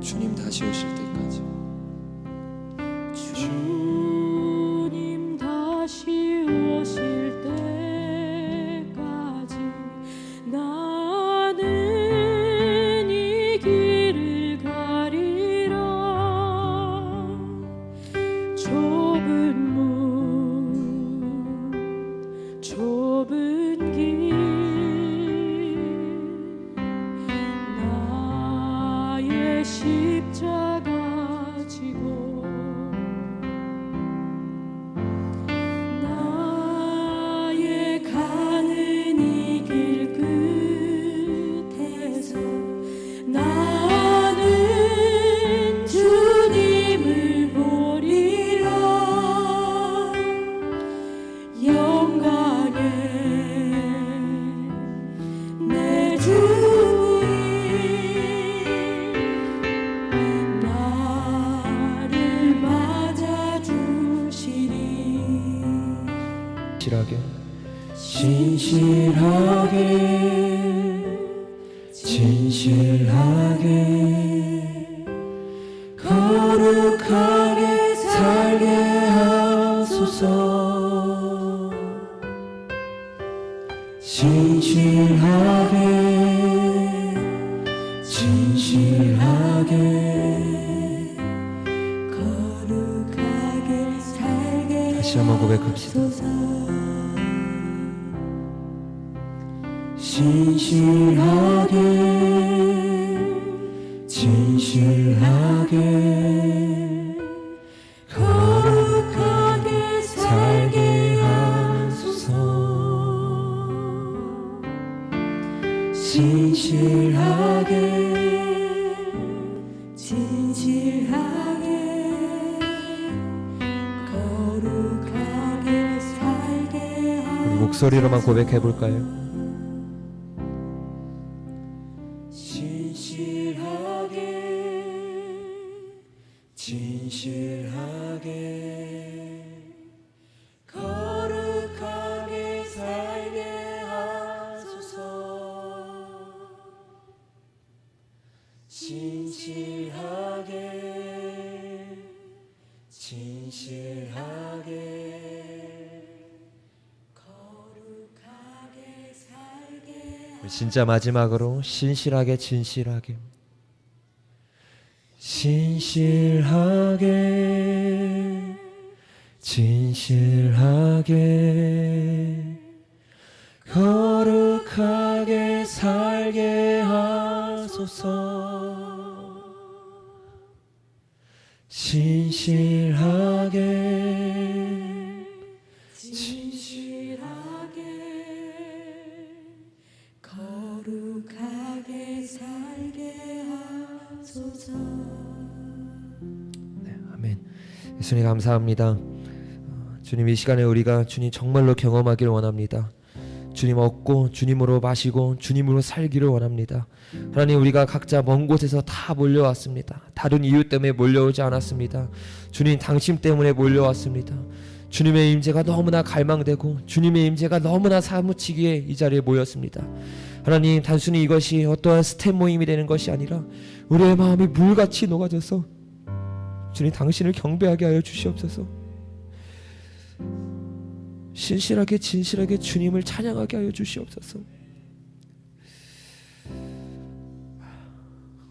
주님 다시 오실 때까지. 주님 다시 오실 때까지 나는 이 길을 가리라. 좁은 문 좁은 길 나의 십자가 지고 나의 가는 이 길 끝에서 나는 주님을 보리라. 영광의 내 주님 나를 맞아주시리. 진실하게 거룩하게 살게 하소서. 진실하게 거룩하게 살게 다시 한번 고백합시다. 진실하게 거룩하게 살게 하소서. 진실하게 거룩하게 살게 우리 목소리로만 고백해 볼까요? 진실하게 거룩하게 살게 하소서. 진실하게 거룩하게 살게 진짜 마지막으로 진실하게 진실하게 거룩하게 살게 하소서. 진실하게 거룩하게 살게 하소서. 네, 아멘. 예수님 감사합니다. 주님, 이 시간에 우리가 주님 정말로 경험하기를 원합니다. 주님 얻고 주님으로 마시고 주님으로 살기를 원합니다. 하나님, 우리가 각자 먼 곳에서 다 몰려왔습니다. 다른 이유 때문에 몰려오지 않았습니다. 주님 당신 때문에 몰려왔습니다. 주님의 임재가 너무나 갈망되고 주님의 임재가 너무나 사무치기에 이 자리에 모였습니다. 하나님, 단순히 이것이 어떠한 스텝 모임이 되는 것이 아니라 우리의 마음이 물같이 녹아져서 주님 당신을 경배하게 하여 주시옵소서. 진실하게 주님을 찬양하게 하여 주시옵소서.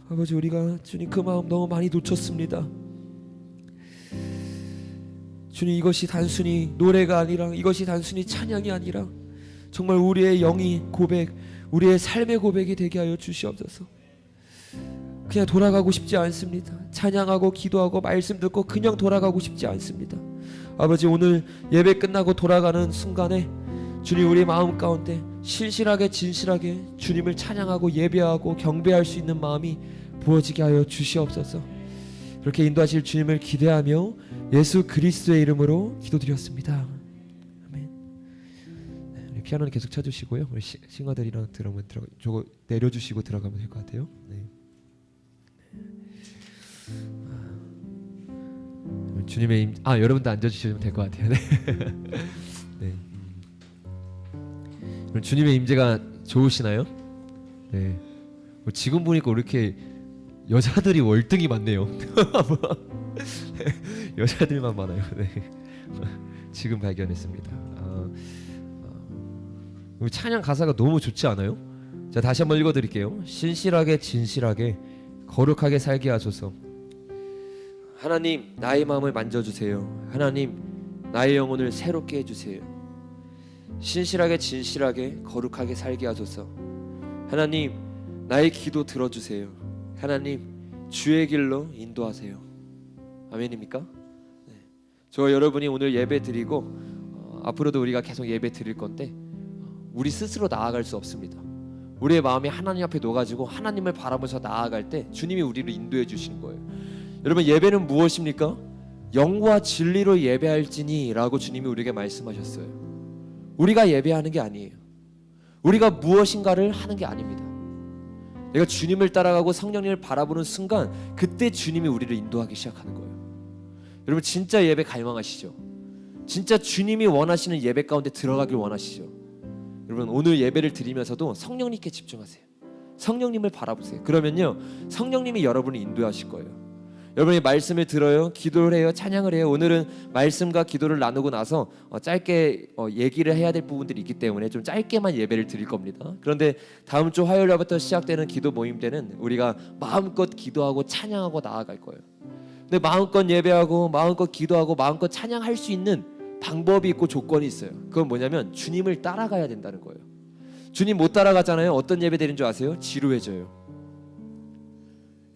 아버지, 우리가 주님 그 마음 너무 많이 놓쳤습니다. 주님, 이것이 단순히 노래가 아니라, 이것이 단순히 찬양이 아니라 정말 우리의 영이 고백, 우리의 삶의 고백이 되게 하여 주시옵소서. 그냥 돌아가고 싶지 않습니다. 찬양하고 기도하고 말씀 듣고 그냥 돌아가고 싶지 않습니다. 아버지, 오늘 예배 끝나고 돌아가는 순간에 주님, 우리 마음 가운데 진실하게 주님을 찬양하고 예배하고 경배할 수 있는 마음이 부어지게 하여 주시옵소서. 그렇게 인도하실 주님을 기대하며 예수 그리스도의 이름으로 기도드렸습니다. 아멘. 네, 우리 피아노는 계속 쳐주시고요. 우리 싱어들이랑 드럼은 저거 내려주시고 들어가면 될 것 같아요. 네. 주님의 여러분도 앉아주시면 될 것 같아요. 네. 네. 주님의 임재가 좋으시나요? 네. 지금 보니까 왜 이렇게 여자들이 월등히 많네요. 여자들만 많아요. 네. 지금 발견했습니다. 찬양 가사가 너무 좋지 않아요? 자, 다시 한번 읽어드릴게요. 신실하게 진실하게 거룩하게 살게 하소서. 하나님, 나의 마음을 만져주세요. 하나님, 나의 영혼을 새롭게 해주세요. 신실하게 진실하게 거룩하게 살게 하소서. 하나님, 나의 기도 들어주세요. 하나님, 주의 길로 인도하세요. 아멘입니까? 네. 저 여러분이 오늘 예배 드리고 앞으로도 우리가 계속 예배 드릴 건데 우리 스스로 나아갈 수 없습니다. 우리의 마음이 하나님 앞에 놓아가지고 하나님을 바라보면서 나아갈 때 주님이 우리를 인도해 주시는 거예요. 여러분, 예배는 무엇입니까? 영과 진리로 예배할지니 라고 주님이 우리에게 말씀하셨어요. 우리가 예배하는 게 아니에요. 우리가 무엇인가를 하는 게 아닙니다. 내가 주님을 따라가고 성령님을 바라보는 순간 그때 주님이 우리를 인도하기 시작하는 거예요. 여러분, 진짜 예배 갈망하시죠? 진짜 주님이 원하시는 예배 가운데 들어가길 원하시죠? 여러분, 오늘 예배를 드리면서도 성령님께 집중하세요. 성령님을 바라보세요. 그러면요, 성령님이 여러분을 인도하실 거예요. 여러분이 말씀을 들어요, 기도를 해요, 찬양을 해요. 오늘은 말씀과 기도를 나누고 나서 짧게 얘기를 해야 될 부분들이 있기 때문에 좀 짧게만 예배를 드릴 겁니다. 그런데 다음 주 화요일부터 시작되는 기도 모임 때는 우리가 마음껏 기도하고 찬양하고 나아갈 거예요. 근데 마음껏 예배하고 마음껏 기도하고 마음껏 찬양할 수 있는 방법이 있고 조건이 있어요. 그건 뭐냐면 주님을 따라가야 된다는 거예요. 주님 못 따라가잖아요. 어떤 예배 드리는 줄 아세요? 지루해져요.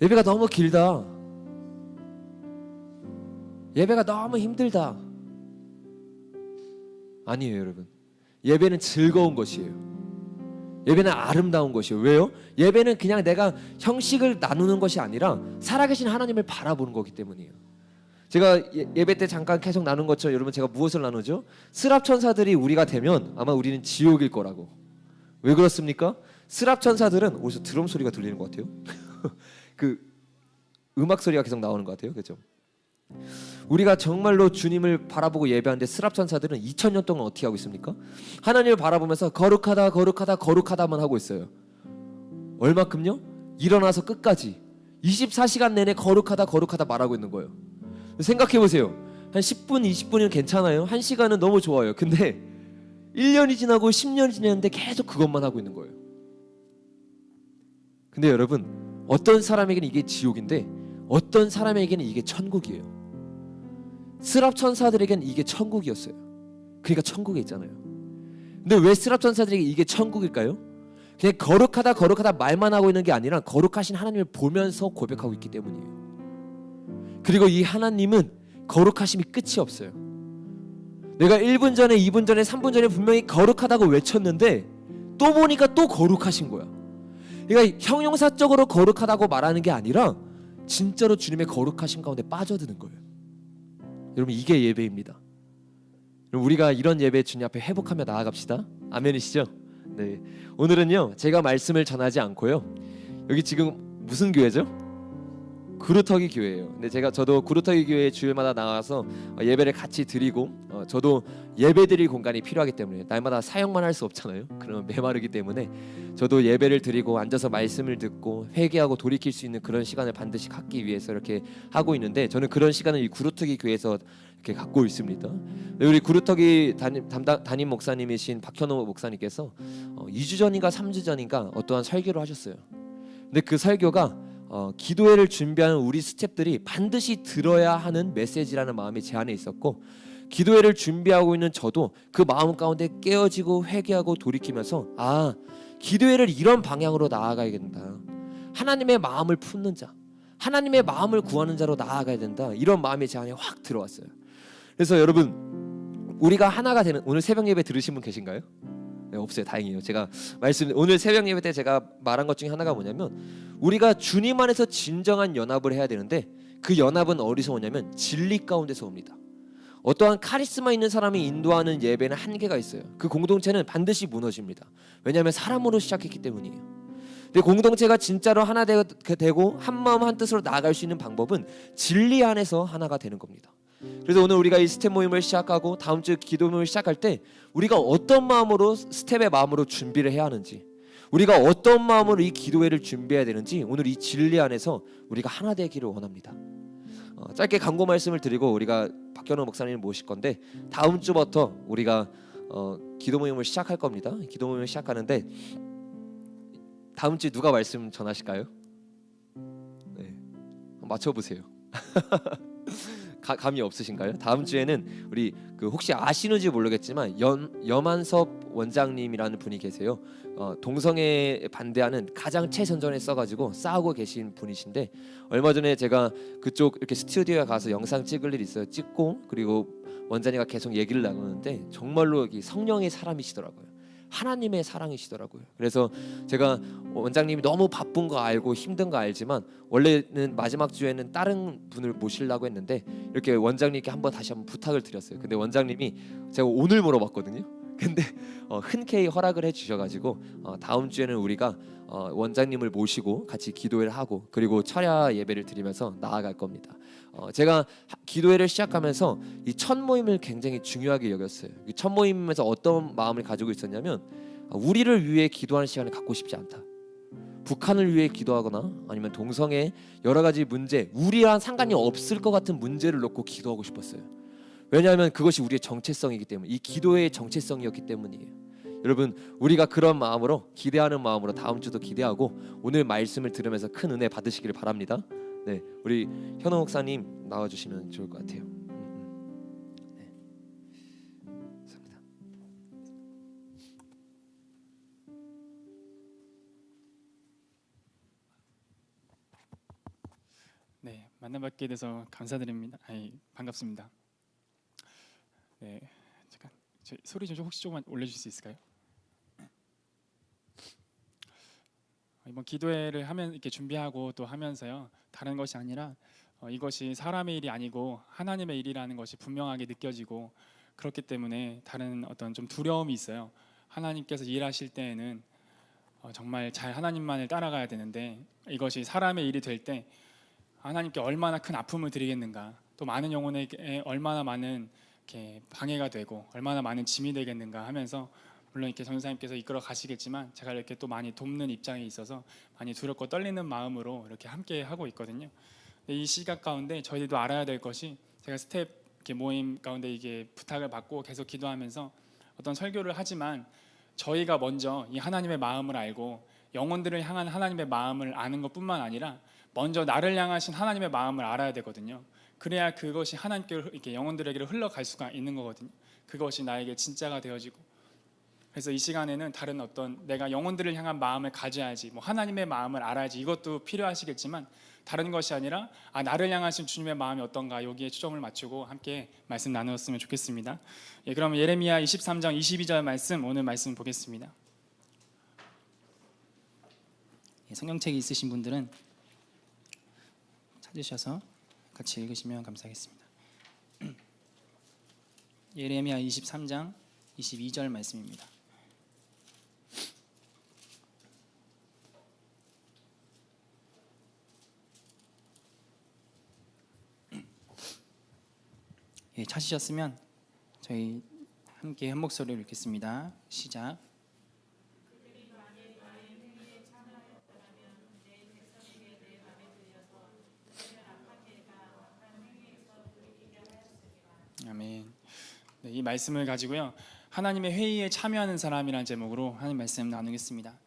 예배가 너무 길다, 예배가 너무 힘들다. 아니에요, 여러분. 예배는 즐거운 것이에요. 예배는 아름다운 것이에요. 왜요? 예배는 그냥 내가 형식을 나누는 것이 아니라 살아계신 하나님을 바라보는 거기 때문이에요. 제가 예배 때 잠깐 계속 나눈 것처럼 여러분, 제가 무엇을 나누죠? 스랍천사들이 우리가 되면 아마 우리는 지옥일 거라고. 왜 그렇습니까? 스랍천사들은 어디서 드럼 소리가 들리는 것 같아요. 그 음악 소리가 계속 나오는 것 같아요. 그렇죠? 우리가 정말로 주님을 바라보고 예배하는데 스랍천사들은 2000년 동안 어떻게 하고 있습니까? 하나님을 바라보면서 거룩하다 거룩하다 거룩하다만 하고 있어요. 얼마큼요? 일어나서 끝까지 24시간 내내 거룩하다 거룩하다 말하고 있는 거예요. 생각해보세요. 한 10분 20분이면 괜찮아요. 1시간은 너무 좋아요. 근데 1년이 지나고 10년이 지났는데 계속 그것만 하고 있는 거예요. 근데 여러분, 어떤 사람에게는 이게 지옥인데 어떤 사람에게는 이게 천국이에요. 스랍천사들에게는 이게 천국이었어요. 그러니까 천국에 있잖아요. 근데 왜 스랍천사들에게 이게 천국일까요? 그냥 거룩하다 거룩하다 말만 하고 있는 게 아니라 거룩하신 하나님을 보면서 고백하고 있기 때문이에요. 그리고 이 하나님은 거룩하심이 끝이 없어요. 내가 1분 전에 2분 전에 3분 전에 분명히 거룩하다고 외쳤는데 또 보니까 또 거룩하신 거야. 그러니까 형용사적으로 거룩하다고 말하는 게 아니라 진짜로 주님의 거룩하심 가운데 빠져드는 거예요. 여러분, 이게 예배입니다. 여러분, 우리가 이런 예배 주님 앞에 회복하며 나아갑시다. 아멘이시죠? 네. 오늘은요, 제가 말씀을 전하지 않고요. 여기 지금 무슨 교회죠? 구루터기 교회예요. 근데 저도 구루터기 교회 주일마다 나와서 예배를 같이 드리고 저도 예배 드릴 공간이 필요하기 때문에 날마다 사역만 할 수 없잖아요. 그러면 메마르기 때문에 저도 예배를 드리고 앉아서 말씀을 듣고 회개하고 돌이킬 수 있는 그런 시간을 반드시 갖기 위해서 이렇게 하고 있는데, 저는 그런 시간을 이 구루터기 교회에서 이렇게 갖고 있습니다. 우리 구루터기 담임 목사님이신 박현호 목사님께서 2주 전인가 3주 전인가 어떠한 설교를 하셨어요. 근데 그 설교가 기도회를 준비하는 우리 스태프들이 반드시 들어야 하는 메시지라는 마음이 제 안에 있었고, 기도회를 준비하고 있는 저도 그 마음 가운데 깨어지고 회개하고 돌이키면서 기도회를 이런 방향으로 나아가야 된다. 하나님의 마음을 품는 자, 하나님의 마음을 구하는 자로 나아가야 된다. 이런 마음이 제 안에 확 들어왔어요. 그래서 여러분, 우리가 하나가 되는, 오늘 새벽 예배 들으신 분 계신가요? 네, 없어요. 다행이에요. 제가 오늘 새벽 예배 때 제가 말한 것 중에 하나가 뭐냐면, 우리가 주님 안에서 진정한 연합을 해야 되는데 그 연합은 어디서 오냐면 진리 가운데서 옵니다. 어떠한 카리스마 있는 사람이 인도하는 예배는 한계가 있어요. 그 공동체는 반드시 무너집니다. 왜냐하면 사람으로 시작했기 때문이에요. 근데 공동체가 진짜로 하나 되고 한 마음 한 뜻으로 나아갈 수 있는 방법은 진리 안에서 하나가 되는 겁니다. 그래서 오늘 우리가 이 스텝 모임을 시작하고 다음 주 기도 모임을 시작할 때 우리가 어떤 마음으로, 스텝의 마음으로 준비를 해야 하는지, 우리가 어떤 마음으로 이 기도회를 준비해야 되는지 오늘 이 진리 안에서 우리가 하나 되기를 원합니다. 짧게 간구 말씀을 드리고 우리가 박현우 목사님을 모실 건데 다음 주부터 우리가 기도 모임을 시작할 겁니다. 기도 모임을 시작하는데 다음 주에 누가 말씀 전하실까요? 네, 맞춰보세요. 감이 없으신가요? 다음 주에는 우리 혹시 아시는지 모르겠지만 염한섭 원장님이라는 분이 계세요. 동성애 반대하는 가장 최전선에 써가지고 싸우고 계신 분이신데 얼마 전에 제가 그쪽 이렇게 스튜디오에 가서 영상 찍을 일이 있어요. 찍고 그리고 원장님과 계속 얘기를 나누는데 정말로 성령의 사람이시더라고요. 하나님의 사랑이시더라고요. 그래서 제가 원장님이 너무 바쁜 거 알고 힘든 거 알지만 원래는 마지막 주에는 다른 분을 모시려고 했는데 이렇게 원장님께 다시 한번 부탁을 드렸어요. 근데 원장님이 제가 오늘 물어봤거든요. 근데 흔쾌히 허락을 해주셔가지고 다음 주에는 우리가 원장님을 모시고 같이 기도회를 하고 그리고 철야 예배를 드리면서 나아갈 겁니다. 제가 기도회를 시작하면서 이 첫 모임을 굉장히 중요하게 여겼어요. 이 첫 모임에서 어떤 마음을 가지고 있었냐면 우리를 위해 기도하는 시간을 갖고 싶지 않다. 북한을 위해 기도하거나 아니면 동성애 여러 가지 문제, 우리랑 상관이 없을 것 같은 문제를 놓고 기도하고 싶었어요. 왜냐하면 그것이 우리의 정체성이기 때문에, 이 기도의 정체성이었기 때문이에요. 여러분, 우리가 그런 마음으로 기대하는 마음으로 다음 주도 기대하고 오늘 말씀을 들으면서 큰 은혜 받으시기를 바랍니다. 네, 우리 현호 목사님 나와주시면 좋을 것 같아요. 네, 감사합니다. 네, 만나뵙게 돼서 감사드립니다. 반갑습니다. 네, 잠깐 소리 좀 혹시 조금만 올려주실 수 있을까요? 이번 기도회를 하면 이렇게 준비하고 또 하면서요, 다른 것이 아니라 이것이 사람의 일이 아니고 하나님의 일이라는 것이 분명하게 느껴지고 그렇기 때문에 다른 어떤 좀 두려움이 있어요. 하나님께서 일하실 때에는 정말 잘 하나님만을 따라가야 되는데 이것이 사람의 일이 될 때 하나님께 얼마나 큰 아픔을 드리겠는가, 또 많은 영혼에게 얼마나 많은 이렇게 방해가 되고 얼마나 많은 짐이 되겠는가 하면서, 물론 이렇게 전사님께서 이끌어 가시겠지만 제가 이렇게 또 많이 돕는 입장에 있어서 많이 두렵고 떨리는 마음으로 이렇게 함께 하고 있거든요. 근데 이 시각 가운데 저희도 알아야 될 것이, 제가 스텝 이렇게 모임 가운데 이게 부탁을 받고 계속 기도하면서 어떤 설교를 하지만 저희가 먼저 이 하나님의 마음을 알고 영혼들을 향한 하나님의 마음을 아는 것뿐만 아니라 먼저 나를 향하신 하나님의 마음을 알아야 되거든요. 그래야 그것이 하나님께 이렇게 영혼들에게 흘러갈 수가 있는 거거든요. 그것이 나에게 진짜가 되어지고. 그래서 이 시간에는 다른 어떤 내가 영혼들을 향한 마음을 가져야지, 하나님의 마음을 알아야지, 이것도 필요하시겠지만 다른 것이 아니라 나를 향하신 주님의 마음이 어떤가, 여기에 초점을 맞추고 함께 말씀 나누었으면 좋겠습니다. 그럼 예레미야 23장 22절 말씀, 오늘 말씀 보겠습니다. 성경책이 있으신 분들은 찾으셔서 같이 읽으시면 감사하겠습니다. 예레미야 23장 22절 말씀입니다. 찾으셨으면 저희 함께 한 목소리로 읽겠습니다. 시작. 아멘. 네, 이 말씀을 가지고요, 하나님의 회의에 참여하는 사람이라는 제목으로 하나님 말씀 나누겠습니다.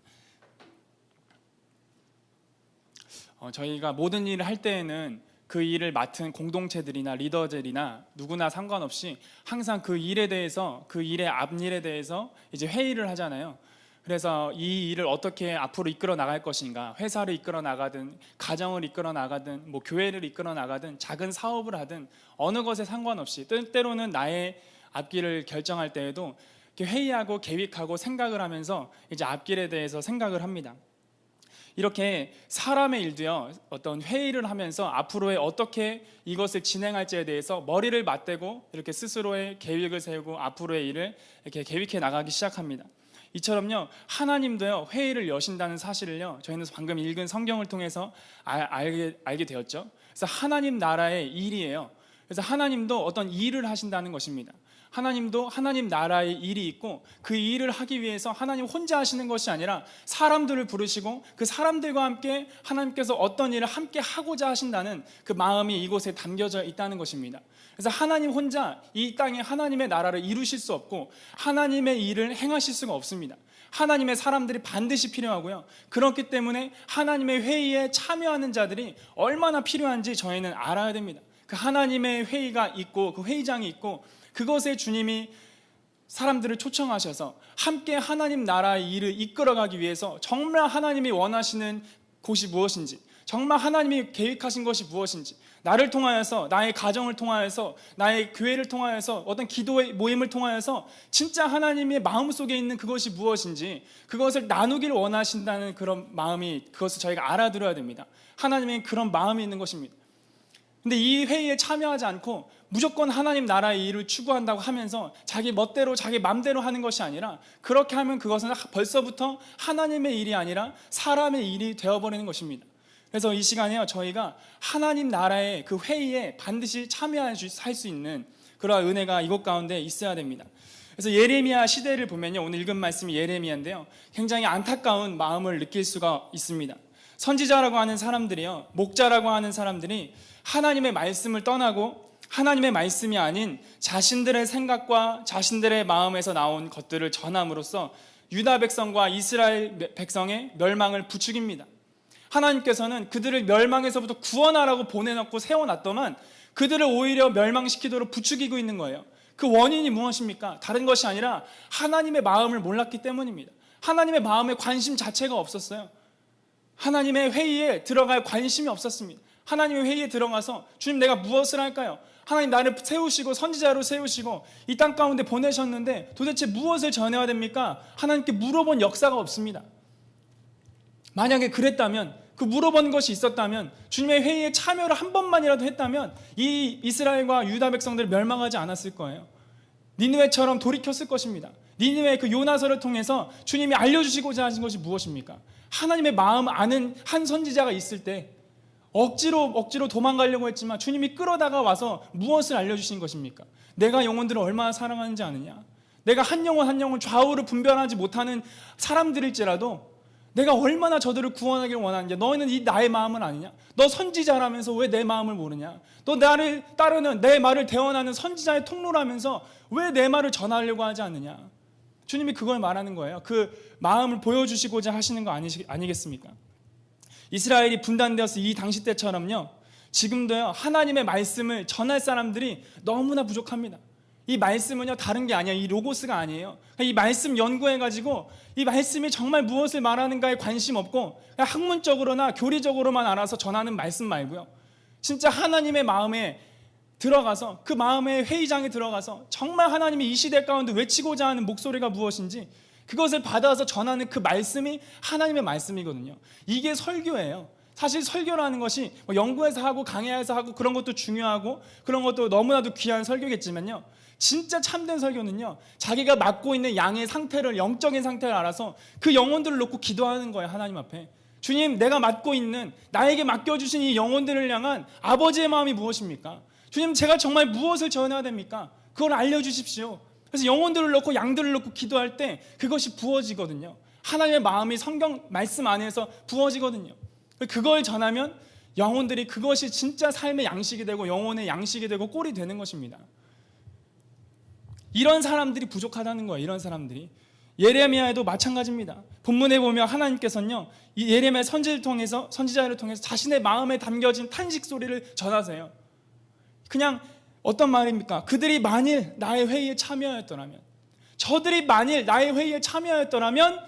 저희가 모든 일을 할 때에는 그 일을 맡은 공동체들이나 리더들이나 누구나 상관없이 항상 그 일에 대해서, 그 일의 앞일에 대해서 이제 회의를 하잖아요. 그래서 이 일을 어떻게 앞으로 이끌어 나갈 것인가, 회사를 이끌어 나가든 가정을 이끌어 나가든 교회를 이끌어 나가든 작은 사업을 하든 어느 것에 상관없이, 때로는 나의 앞길을 결정할 때에도 회의하고 계획하고 생각을 하면서 이제 앞길에 대해서 생각을 합니다. 이렇게 사람의 일도요, 어떤 회의를 하면서 앞으로의 어떻게 이것을 진행할지에 대해서 머리를 맞대고 이렇게 스스로의 계획을 세우고 앞으로의 일을 이렇게 계획해 나가기 시작합니다. 이처럼요, 하나님도요 회의를 여신다는 사실을요, 저희는 방금 읽은 성경을 통해서 알게 되었죠. 그래서 하나님 나라의 일이에요. 그래서 하나님도 어떤 일을 하신다는 것입니다. 하나님도 하나님 나라의 일이 있고 그 일을 하기 위해서 하나님 혼자 하시는 것이 아니라 사람들을 부르시고 그 사람들과 함께 하나님께서 어떤 일을 함께 하고자 하신다는 그 마음이 이곳에 담겨져 있다는 것입니다. 그래서 하나님 혼자 이 땅에 하나님의 나라를 이루실 수 없고 하나님의 일을 행하실 수가 없습니다. 하나님의 사람들이 반드시 필요하고요. 그렇기 때문에 하나님의 회의에 참여하는 자들이 얼마나 필요한지 저희는 알아야 됩니다. 그 하나님의 회의가 있고 그 회의장이 있고 그것에 주님이 사람들을 초청하셔서 함께 하나님 나라의 일을 이끌어가기 위해서 정말 하나님이 원하시는 곳이 무엇인지, 정말 하나님이 계획하신 것이 무엇인지, 나를 통하여서, 나의 가정을 통하여서, 나의 교회를 통하여서, 어떤 기도의 모임을 통하여서 진짜 하나님의 마음속에 있는 그것이 무엇인지 그것을 나누기를 원하신다는 그런 마음이, 그것을 저희가 알아들어야 됩니다. 하나님의 그런 마음이 있는 것입니다. 근데 이 회의에 참여하지 않고 무조건 하나님 나라의 일을 추구한다고 하면서 자기 멋대로 자기 맘대로 하는 것이 아니라, 그렇게 하면 그것은 벌써부터 하나님의 일이 아니라 사람의 일이 되어버리는 것입니다. 그래서 이 시간에요, 저희가 하나님 나라의 그 회의에 반드시 참여할 수 있는 그러한 은혜가 이곳 가운데 있어야 됩니다. 그래서 예레미야 시대를 보면요, 오늘 읽은 말씀이 예레미야인데요, 굉장히 안타까운 마음을 느낄 수가 있습니다. 선지자라고 하는 사람들이요, 목자라고 하는 사람들이 하나님의 말씀을 떠나고 하나님의 말씀이 아닌 자신들의 생각과 자신들의 마음에서 나온 것들을 전함으로써 유다 백성과 이스라엘 백성의 멸망을 부추깁니다. 하나님께서는 그들을 멸망에서부터 구원하라고 보내놓고 세워놨더만 그들을 오히려 멸망시키도록 부추기고 있는 거예요. 그 원인이 무엇입니까? 다른 것이 아니라 하나님의 마음을 몰랐기 때문입니다. 하나님의 마음에 관심 자체가 없었어요. 하나님의 회의에 들어갈 관심이 없었습니다. 하나님의 회의에 들어가서 주님, 내가 무엇을 할까요? 하나님, 나를 세우시고 선지자로 세우시고 이 땅 가운데 보내셨는데 도대체 무엇을 전해야 됩니까? 하나님께 물어본 역사가 없습니다. 만약에 그랬다면, 그 물어본 것이 있었다면, 주님의 회의에 참여를 한 번만이라도 했다면 이 이스라엘과 유다 백성들을 멸망하지 않았을 거예요. 니느웨처럼 돌이켰을 것입니다. 니느웨의 그 요나서를 통해서 주님이 알려주시고자 하신 것이 무엇입니까? 하나님의 마음 아는 한 선지자가 있을 때 억지로 도망가려고 했지만 주님이 끌어다가 와서 무엇을 알려주신 것입니까? 내가 영혼들을 얼마나 사랑하는지 아느냐? 내가 한 영혼 한 영혼 좌우를 분별하지 못하는 사람들일지라도 내가 얼마나 저들을 구원하기를 원하느냐? 너희는 이 나의 마음은 아니냐? 너 선지자라면서 왜 내 마음을 모르냐? 너 나를 따르는, 내 말을 대언하는 선지자의 통로라면서 왜 내 말을 전하려고 하지 않느냐? 주님이 그걸 말하는 거예요. 그 마음을 보여주시고자 하시는 거 아니겠습니까? 이스라엘이 분단되어서 이 당시 때처럼요, 지금도요, 하나님의 말씀을 전할 사람들이 너무나 부족합니다. 이 말씀은요, 다른 게 아니에요. 이 로고스가 아니에요. 이 말씀 연구해가지고 이 말씀이 정말 무엇을 말하는가에 관심 없고 그냥 학문적으로나 교리적으로만 알아서 전하는 말씀 말고요, 진짜 하나님의 마음에 들어가서, 그 마음의 회의장에 들어가서 정말 하나님이 이 시대 가운데 외치고자 하는 목소리가 무엇인지 그것을 받아서 전하는 그 말씀이 하나님의 말씀이거든요. 이게 설교예요. 사실 설교라는 것이 뭐 연구해서 하고 강의해서 하고 그런 것도 중요하고 그런 것도 너무나도 귀한 설교겠지만요, 진짜 참된 설교는요, 자기가 맡고 있는 양의 상태를, 영적인 상태를 알아서 그 영혼들을 놓고 기도하는 거예요. 하나님 앞에, 주님, 내가 맡고 있는, 나에게 맡겨주신 이 영혼들을 향한 아버지의 마음이 무엇입니까? 주님, 제가 정말 무엇을 전해야 됩니까? 그걸 알려주십시오. 그래서 영혼들을 놓고 양들을 놓고 기도할 때 그것이 부어지거든요. 하나님의 마음이 성경 말씀 안에서 부어지거든요. 그걸 전하면 영혼들이 그것이 진짜 삶의 양식이 되고 영혼의 양식이 되고 꼴이 되는 것입니다. 이런 사람들이 부족하다는 거예요. 이런 사람들이. 예레미야에도 마찬가지입니다. 본문에 보면 하나님께서는요, 이 예레미야 선지자를 통해서 자신의 마음에 담겨진 탄식 소리를 전하세요. 그냥 어떤 말입니까? 그들이 만일 나의 회의에 참여하였더라면, 저들이 만일 나의 회의에 참여하였더라면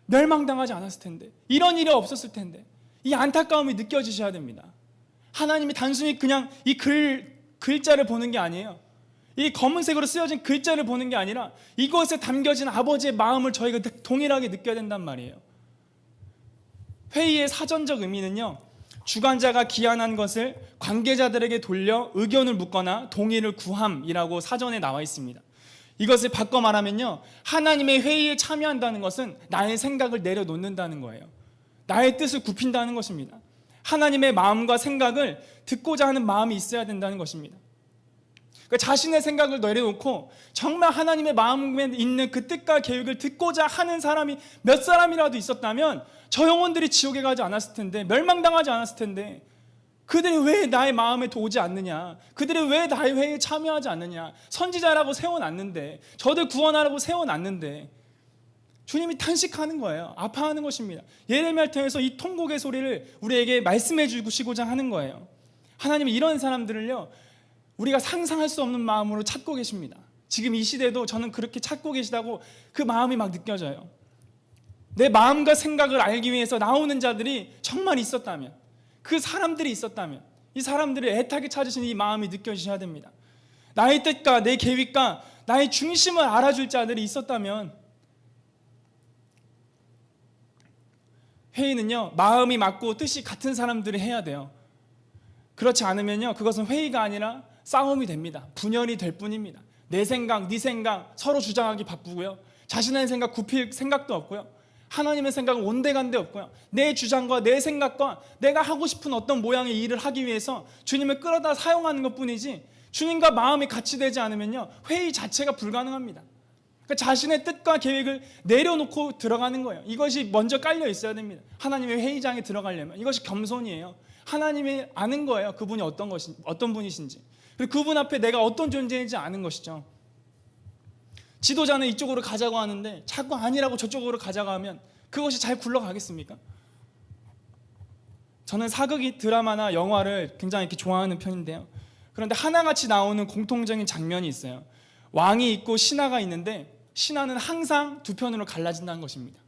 멸망당하지 않았을 텐데, 이런 일이 없었을 텐데, 이 안타까움이 느껴지셔야 됩니다. 하나님이 단순히 그냥 이 글자를 보는 게 아니에요. 이 검은색으로 쓰여진 글자를 보는 게 아니라 이것에 담겨진 아버지의 마음을 저희가 동일하게 느껴야 된단 말이에요. 회의의 사전적 의미는요, 주관자가 기한한 것을 관계자들에게 돌려 의견을 묻거나 동의를 구함이라고 사전에 나와 있습니다. 이것을 바꿔 말하면요, 하나님의 회의에 참여한다는 것은 나의 생각을 내려놓는다는 거예요. 나의 뜻을 굽힌다는 것입니다. 하나님의 마음과 생각을 듣고자 하는 마음이 있어야 된다는 것입니다. 그러니까 자신의 생각을 내려놓고 정말 하나님의 마음에 있는 그 뜻과 계획을 듣고자 하는 사람이 몇 사람이라도 있었다면 저 영혼들이 지옥에 가지 않았을 텐데, 멸망당하지 않았을 텐데, 그들이 왜 나의 마음에 오지 않느냐, 그들이 왜 나의 회의에 참여하지 않느냐, 선지자라고 세워놨는데, 저들 구원하라고 세워놨는데. 주님이 탄식하는 거예요. 아파하는 것입니다. 예레미야를 통해서 이 통곡의 소리를 우리에게 말씀해 주시고자 하는 거예요. 하나님은 이런 사람들을요, 우리가 상상할 수 없는 마음으로 찾고 계십니다. 지금 이 시대도 저는 그렇게 찾고 계시다고 그 마음이 막 느껴져요. 내 마음과 생각을 알기 위해서 나오는 자들이 정말 있었다면, 그 사람들이 있었다면, 이 사람들을 애타게 찾으시는 이 마음이 느껴지셔야 됩니다. 나의 뜻과 내 계획과 나의 중심을 알아줄 자들이 있었다면, 회의는요, 마음이 맞고 뜻이 같은 사람들이 해야 돼요. 그렇지 않으면요, 그것은 회의가 아니라 싸움이 됩니다. 분열이 될 뿐입니다. 내 생각, 네 생각 서로 주장하기 바쁘고요, 자신의 생각 굽힐 생각도 없고요, 하나님의 생각은 온데간데 없고요, 내 주장과 내 생각과 내가 하고 싶은 어떤 모양의 일을 하기 위해서 주님을 끌어다 사용하는 것뿐이지, 주님과 마음이 같이 되지 않으면요, 회의 자체가 불가능합니다. 그러니까 자신의 뜻과 계획을 내려놓고 들어가는 거예요. 이것이 먼저 깔려 있어야 됩니다. 하나님의 회의장에 들어가려면 이것이 겸손이에요. 하나님이 아는 거예요. 그분이 어떤 분이신지, 그리고 그분 앞에 내가 어떤 존재인지 아는 것이죠. 지도자는 이쪽으로 가자고 하는데 자꾸 아니라고 저쪽으로 가자고 하면 그것이 잘 굴러가겠습니까? 저는 사극이 드라마나 영화를 굉장히 이렇게 좋아하는 편인데요, 그런데 하나같이 나오는 공통적인 장면이 있어요. 왕이 있고 신하가 있는데 신하는 항상 두 편으로 갈라진다는 것입니다.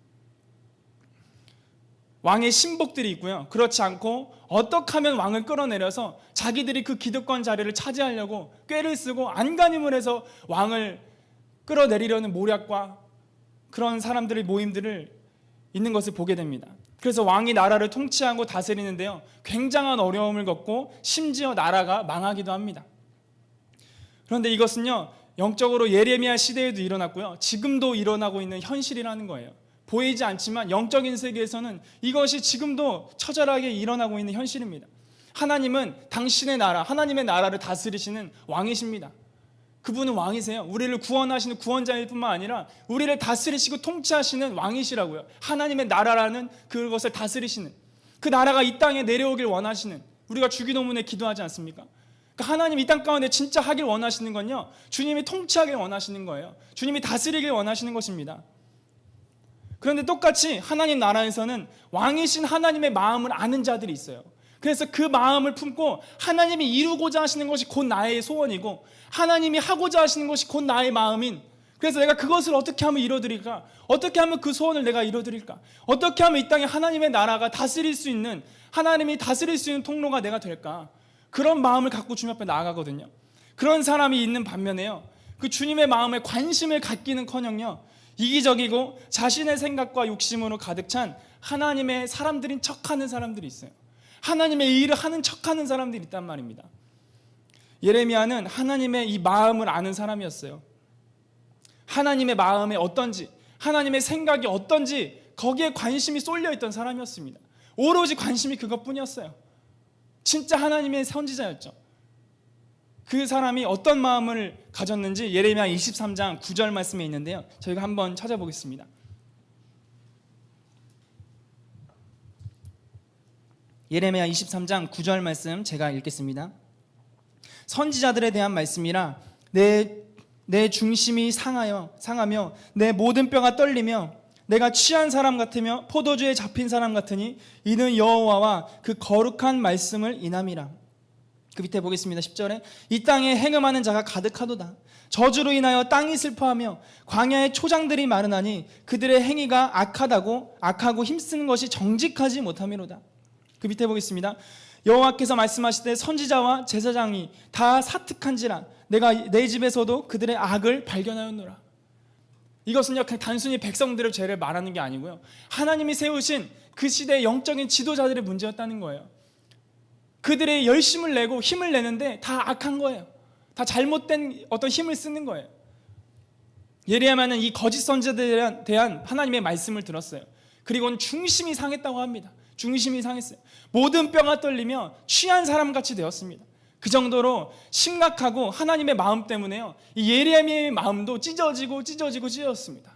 왕의 신복들이 있고요, 그렇지 않고 어떻게 하면 왕을 끌어내려서 자기들이 그 기득권 자리를 차지하려고 꾀를 쓰고 안간힘을 해서 왕을 끌어내리려는 모략과 그런 사람들의 모임들을 있는 것을 보게 됩니다. 그래서 왕이 나라를 통치하고 다스리는데요, 굉장한 어려움을 겪고 심지어 나라가 망하기도 합니다. 그런데 이것은요, 영적으로 예레미야 시대에도 일어났고요, 지금도 일어나고 있는 현실이라는 거예요. 보이지 않지만 영적인 세계에서는 이것이 지금도 처절하게 일어나고 있는 현실입니다. 하나님은 당신의 나라, 하나님의 나라를 다스리시는 왕이십니다. 그분은 왕이세요. 우리를 구원하시는 구원자일 뿐만 아니라 우리를 다스리시고 통치하시는 왕이시라고요. 하나님의 나라라는 그것을 다스리시는, 그 나라가 이 땅에 내려오길 원하시는, 우리가 주기도문에 기도하지 않습니까? 그러니까 하나님 이 땅 가운데 진짜 하길 원하시는 건요, 주님이 통치하길 원하시는 거예요. 주님이 다스리길 원하시는 것입니다. 그런데 똑같이 하나님 나라에서는 왕이신 하나님의 마음을 아는 자들이 있어요. 그래서 그 마음을 품고 하나님이 이루고자 하시는 것이 곧 나의 소원이고, 하나님이 하고자 하시는 것이 곧 나의 마음인, 그래서 내가 그것을 어떻게 하면 이뤄드릴까? 어떻게 하면 그 소원을 내가 이뤄드릴까? 어떻게 하면 이 땅에 하나님의 나라가 다스릴 수 있는, 하나님이 다스릴 수 있는 통로가 내가 될까? 그런 마음을 갖고 주님 앞에 나아가거든요. 그런 사람이 있는 반면에요, 그 주님의 마음에 관심을 갖기는커녕요, 이기적이고 자신의 생각과 욕심으로 가득 찬 하나님의 사람들인 척하는 사람들이 있어요. 하나님의 일을 하는 척하는 사람들이 있단 말입니다. 예레미야는 하나님의 이 마음을 아는 사람이었어요. 하나님의 마음이 어떤지, 하나님의 생각이 어떤지 거기에 관심이 쏠려있던 사람이었습니다. 오로지 관심이 그것뿐이었어요. 진짜 하나님의 선지자였죠. 그 사람이 어떤 마음을 가졌는지 예레미야 23장 9절 말씀에 있는데요, 저희가 한번 찾아보겠습니다. 예레미야 23장 9절 말씀 제가 읽겠습니다. 선지자들에 대한 말씀이라 내 중심이 상하며 내 모든 뼈가 떨리며 내가 취한 사람 같으며 포도주에 잡힌 사람 같으니 이는 여호와와 그 거룩한 말씀을 인함이라. 그 밑에 보겠습니다. 10절에 이 땅에 행음하는 자가 가득하도다. 저주로 인하여 땅이 슬퍼하며 광야의 초장들이 마르나니 그들의 행위가 악하고 힘쓰는 것이 정직하지 못함이로다. 그 밑에 보겠습니다. 여호와께서 말씀하시되 선지자와 제사장이 다 사특한지라 내가 내 집에서도 그들의 악을 발견하였노라. 이것은요, 그냥 단순히 백성들의 죄를 말하는 게 아니고요, 하나님이 세우신 그 시대의 영적인 지도자들의 문제였다는 거예요. 그들의 열심을 내고 힘을 내는데 다 악한 거예요. 다 잘못된 어떤 힘을 쓰는 거예요. 예레미야는 이 거짓 선지자들에 대한 하나님의 말씀을 들었어요. 그리고는 중심이 상했다고 합니다. 중심이 상했어요. 모든 뼈가 떨리며 취한 사람같이 되었습니다. 그 정도로 심각하고 하나님의 마음 때문에요, 이 예레미야의 마음도 찢어졌습니다.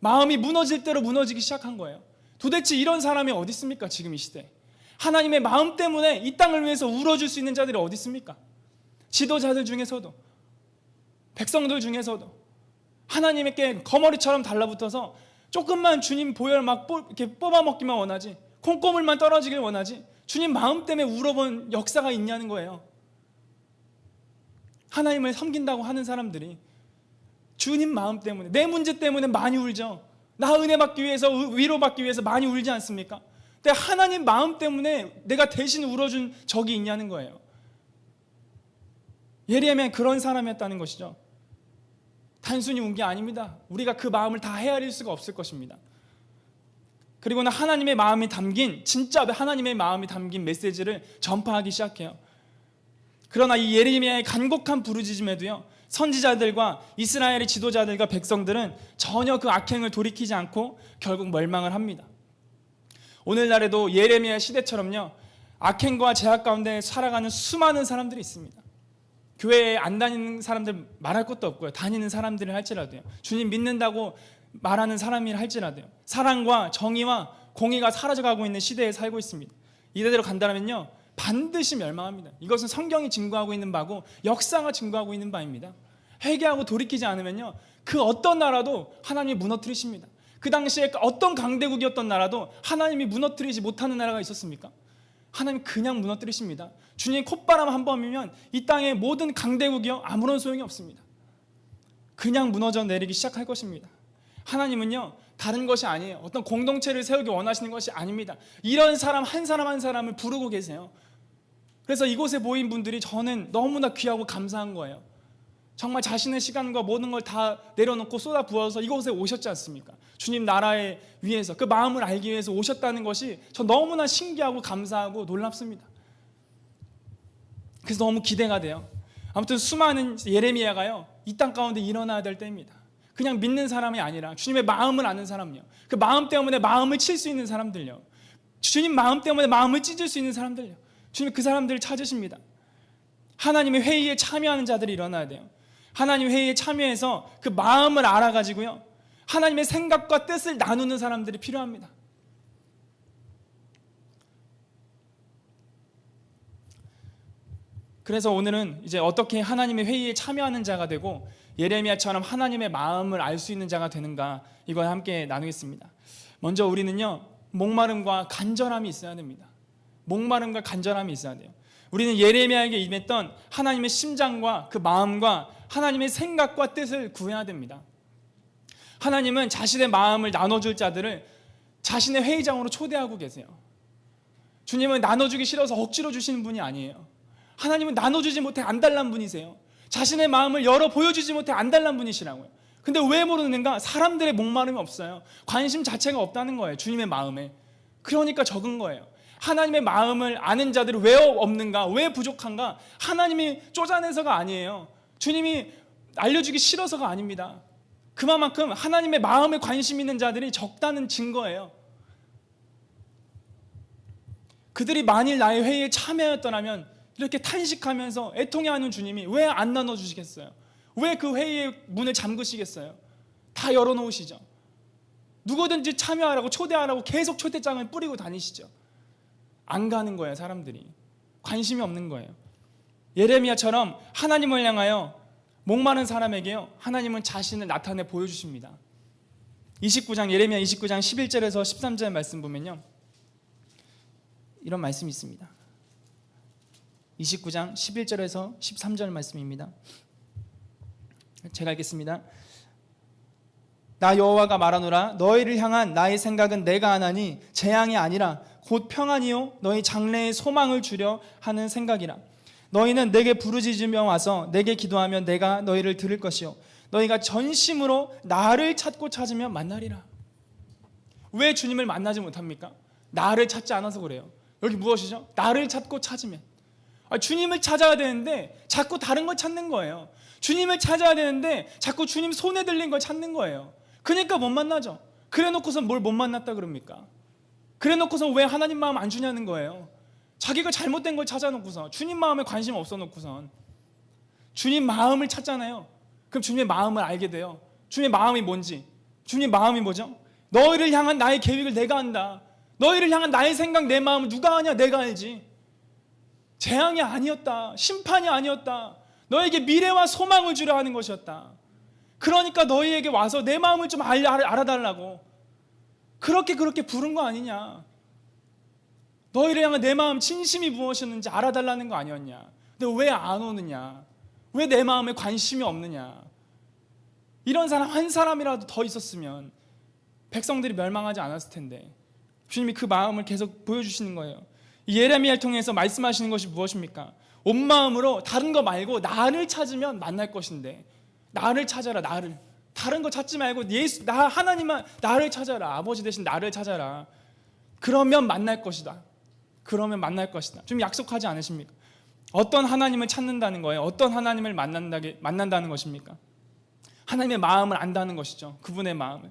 마음이 무너질 대로 무너지기 시작한 거예요. 도대체 이런 사람이 어디 있습니까? 지금 이 시대 하나님의 마음 때문에 이 땅을 위해서 울어줄 수 있는 자들이 어디 있습니까? 지도자들 중에서도, 백성들 중에서도 하나님께 거머리처럼 달라붙어서 조금만 주님 보혈 막 이렇게 뽑아먹기만 원하지, 콩고물만 떨어지길 원하지, 주님 마음 때문에 울어본 역사가 있냐는 거예요. 하나님을 섬긴다고 하는 사람들이 주님 마음 때문에, 내 문제 때문에 많이 울죠. 나 은혜 받기 위해서, 위로받기 위해서 많이 울지 않습니까? 근데 하나님 마음 때문에 내가 대신 울어준 적이 있냐는 거예요. 예레미야는 그런 사람이었다는 것이죠. 단순히 운 게 아닙니다. 우리가 그 마음을 다 헤아릴 수가 없을 것입니다. 그리고는 하나님의 마음이 담긴, 진짜 하나님의 마음이 담긴 메시지를 전파하기 시작해요. 그러나 이 예레미야의 간곡한 부르짖음에도요, 선지자들과 이스라엘의 지도자들과 백성들은 전혀 그 악행을 돌이키지 않고 결국 멸망을 합니다. 오늘날에도 예레미야 시대처럼요, 악행과 제약 가운데 살아가는 수많은 사람들이 있습니다. 교회에 안 다니는 사람들 말할 것도 없고요, 다니는 사람들을 할지라도요, 주님 믿는다고 말하는 사람이라 할지라도요, 사랑과 정의와 공의가 사라져가고 있는 시대에 살고 있습니다. 이대로 간다면요 반드시 멸망합니다. 이것은 성경이 증거하고 있는 바고 역사가 증거하고 있는 바입니다. 회개하고 돌이키지 않으면요 그 어떤 나라도 하나님이 무너뜨리십니다. 그 당시에 어떤 강대국이었던 나라도 하나님이 무너뜨리지 못하는 나라가 있었습니까? 하나님 그냥 무너뜨리십니다. 주님 콧바람 한 번이면 이 땅의 모든 강대국이요 아무런 소용이 없습니다. 그냥 무너져 내리기 시작할 것입니다. 하나님은요 다른 것이 아니에요. 어떤 공동체를 세우기 원하시는 것이 아닙니다. 이런 사람 한 사람을 부르고 계세요. 그래서 이곳에 모인 분들이 저는 너무나 귀하고 감사한 거예요. 정말 자신의 시간과 모든 걸 다 내려놓고 쏟아 부어서 이곳에 오셨지 않습니까? 주님 나라에 위해서, 그 마음을 알기 위해서 오셨다는 것이 저 너무나 신기하고 감사하고 놀랍습니다. 그래서 너무 기대가 돼요. 아무튼 수많은 예레미야가요 이 땅 가운데 일어나야 될 때입니다. 그냥 믿는 사람이 아니라 주님의 마음을 아는 사람요, 그 마음 때문에 마음을 칠 수 있는 사람들요, 주님 마음 때문에 마음을 찢을 수 있는 사람들요, 주님 그 사람들을 찾으십니다. 하나님의 회의에 참여하는 자들이 일어나야 돼요. 하나님 회의에 참여해서 그 마음을 알아가지고요 하나님의 생각과 뜻을 나누는 사람들이 필요합니다. 그래서 오늘은 이제 어떻게 하나님의 회의에 참여하는 자가 되고 예레미야처럼 하나님의 마음을 알 수 있는 자가 되는가, 이걸 함께 나누겠습니다. 먼저 우리는요 목마름과 간절함이 있어야 됩니다. 목마름과 간절함이 있어야 돼요. 우리는 예레미야에게 임했던 하나님의 심장과 그 마음과 하나님의 생각과 뜻을 구해야 됩니다. 하나님은 자신의 마음을 나눠줄 자들을 자신의 회의장으로 초대하고 계세요. 주님은 나눠주기 싫어서 억지로 주시는 분이 아니에요. 하나님은 나눠주지 못해 안달난 분이세요. 자신의 마음을 열어 보여주지 못해 안달난 분이시라고요. 근데 왜 모르는가? 사람들의 목마름이 없어요. 관심 자체가 없다는 거예요, 주님의 마음에. 그러니까 적은 거예요. 하나님의 마음을 아는 자들이 왜 없는가? 왜 부족한가? 하나님이 쪼잔해서가 아니에요. 주님이 알려주기 싫어서가 아닙니다. 그만큼 하나님의 마음에 관심 있는 자들이 적다는 증거예요. 그들이 만일 나의 회의에 참여했더라면 이렇게 탄식하면서 애통해하는 주님이 왜 안 나눠주시겠어요? 왜 그 회의의 문을 잠그시겠어요? 다 열어놓으시죠. 누구든지 참여하라고 초대하라고 계속 초대장을 뿌리고 다니시죠. 안 가는 거예요. 사람들이 관심이 없는 거예요. 예레미야처럼 하나님을 향하여 목마른 사람에게요 하나님은 자신을 나타내 보여주십니다. 29장 예레미야 29장 11절에서 13절 말씀 보면요 이런 말씀이 있습니다. 29장 11절에서 13절 말씀입니다. 제가 읽겠습니다. 나 여호와가 말하노라. 너희를 향한 나의 생각은 내가 하나니 재앙이 아니라 곧 평안이요 너희 장래의 소망을 주려 하는 생각이라. 너희는 내게 부르짖으며 와서 내게 기도하면 내가 너희를 들을 것이요 너희가 전심으로 나를 찾고 찾으면 만나리라. 왜 주님을 만나지 못합니까? 나를 찾지 않아서 그래요. 여기 무엇이죠? 나를 찾고 찾으면. 주님을 찾아야 되는데 자꾸 다른 걸 찾는 거예요. 주님을 찾아야 되는데 자꾸 주님 손에 들린 걸 찾는 거예요. 그러니까 못 만나죠. 그래 놓고서 뭘 못 만났다 그럽니까? 그래 놓고서 왜 하나님 마음 안 주냐는 거예요. 자기가 잘못된 걸 찾아놓고서 주님 마음에 관심 없어놓고선 주님 마음을 찾잖아요. 그럼 주님의 마음을 알게 돼요. 주님의 마음이 뭔지. 주님의 마음이 뭐죠? 너희를 향한 나의 계획을 내가 안다. 너희를 향한 나의 생각, 내 마음을 누가 아냐? 내가 알지. 재앙이 아니었다. 심판이 아니었다. 너에게 미래와 소망을 주려 하는 것이었다. 그러니까 너희에게 와서 내 마음을 좀 알아달라고. 그렇게 부른 거 아니냐. 너희를 향한 내 마음 진심이 무엇이었는지 알아달라는 거 아니었냐. 근데 왜 안 오느냐. 왜 내 마음에 관심이 없느냐. 이런 사람 한 사람이라도 더 있었으면 백성들이 멸망하지 않았을 텐데 주님이 그 마음을 계속 보여주시는 거예요. 예레미야를 통해서 말씀하시는 것이 무엇입니까? 온 마음으로 다른 거 말고 나를 찾으면 만날 것인데 나를 찾아라. 나를. 다른 거 찾지 말고 하나님만 나를 찾아라. 아버지 대신 나를 찾아라. 그러면 만날 것이다. 그러면 만날 것이다. 좀 약속하지 않으십니까? 어떤 하나님을 찾는다는 거예요? 어떤 하나님을 만난다는 것입니까? 하나님의 마음을 안다는 것이죠. 그분의 마음을.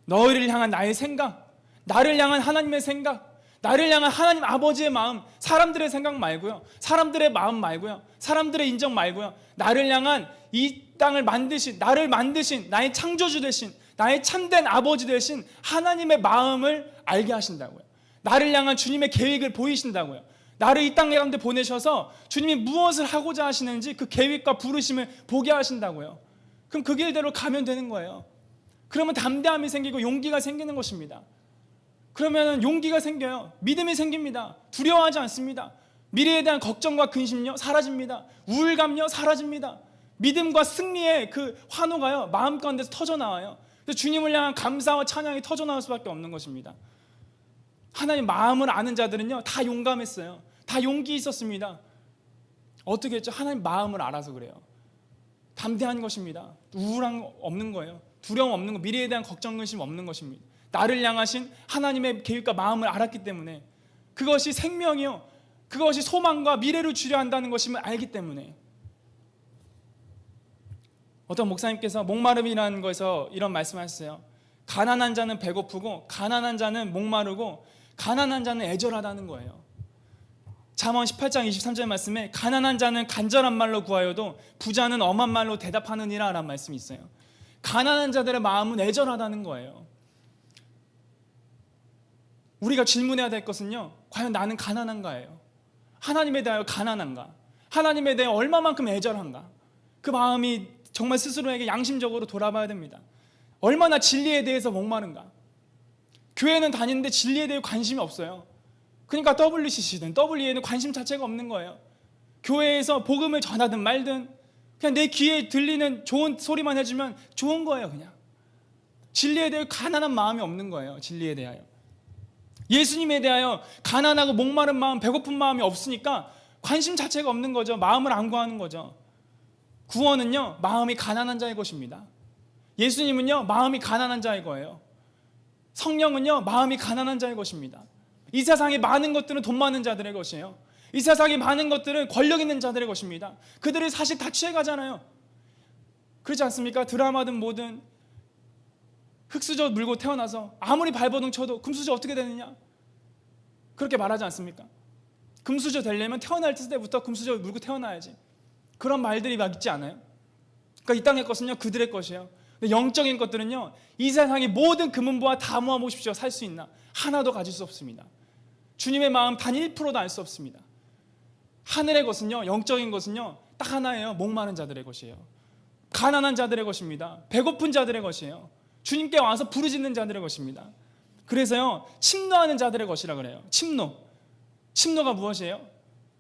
너희를 향한 나의 생각, 나를 향한 하나님의 생각, 나를 향한 하나님 아버지의 마음, 사람들의 생각 말고요, 사람들의 마음 말고요, 사람들의 인정 말고요, 나를 향한 이 땅을 만드신, 나를 만드신 나의 창조주 되신, 나의 참된 아버지 되신 하나님의 마음을 알게 하신다고요. 나를 향한 주님의 계획을 보이신다고요. 나를 이 땅 가운데 보내셔서 주님이 무엇을 하고자 하시는지 그 계획과 부르심을 보게 하신다고요. 그럼 그 길대로 가면 되는 거예요. 그러면 담대함이 생기고 용기가 생기는 것입니다. 그러면 용기가 생겨요. 믿음이 생깁니다. 두려워하지 않습니다. 미래에 대한 걱정과 근심요 사라집니다. 우울감요 사라집니다. 믿음과 승리의 그 환호가요 마음 가운데서 터져나와요. 주님을 향한 감사와 찬양이 터져나올 수밖에 없는 것입니다. 하나님 마음을 아는 자들은요 다 용감했어요. 다 용기 있었습니다. 어떻게 했죠? 하나님 마음을 알아서 그래요. 담대한 것입니다. 우울함 없는 거예요. 두려움 없는 거, 미래에 대한 걱정 근심 없는 것입니다. 나를 향하신 하나님의 계획과 마음을 알았기 때문에, 그것이 생명이요, 그것이 소망과 미래를 주려 한다는 것임을 알기 때문에. 어떤 목사님께서 목마름이라는 거에서 이런 말씀하셨어요. 가난한 자는 배고프고 가난한 자는 목마르고 가난한 자는 애절하다는 거예요. 잠언 18장 23절 말씀에 가난한 자는 간절한 말로 구하여도 부자는 엄한 말로 대답하느니라 라는 말씀이 있어요. 가난한 자들의 마음은 애절하다는 거예요. 우리가 질문해야 될 것은요, 과연 나는 가난한가예요? 하나님에 대하여 가난한가? 하나님에 대해 얼마만큼 애절한가? 그 마음이 정말 스스로에게 양심적으로 돌아봐야 됩니다. 얼마나 진리에 대해서 목마른가? 교회는 다니는데 진리에 대해 관심이 없어요. 그러니까 WCC든 WE에는 관심 자체가 없는 거예요. 교회에서 복음을 전하든 말든 그냥 내 귀에 들리는 좋은 소리만 해주면 좋은 거예요. 그냥 진리에 대해 가난한 마음이 없는 거예요. 진리에 대하여, 예수님에 대하여 가난하고 목마른 마음, 배고픈 마음이 없으니까 관심 자체가 없는 거죠. 마음을 안 구하는 거죠. 구원은요 마음이 가난한 자의 것입니다. 예수님은요 마음이 가난한 자의 거예요. 성령은요 마음이 가난한 자의 것입니다. 이 세상에 많은 것들은 돈 많은 자들의 것이에요. 이 세상에 많은 것들은 권력 있는 자들의 것입니다. 그들이 사실 다 취해가잖아요. 그렇지 않습니까? 드라마든 뭐든 흙수저 물고 태어나서 아무리 발버둥 쳐도 금수저 어떻게 되느냐? 그렇게 말하지 않습니까? 금수저 되려면 태어날 때부터 금수저 물고 태어나야지. 그런 말들이 막 있지 않아요? 그러니까 이 땅의 것은요 그들의 것이에요. 근데 영적인 것들은요, 이 세상의 모든 금은보화 다 모아보십시오. 살 수 있나? 하나도 가질 수 없습니다. 주님의 마음 단 1%도 알 수 없습니다. 하늘의 것은요, 영적인 것은요 딱 하나예요. 목마른 자들의 것이에요. 가난한 자들의 것입니다. 배고픈 자들의 것이에요. 주님께 와서 부르짖는 자들의 것입니다. 그래서요 침노하는 자들의 것이라 그래요. 침노가 무엇이에요?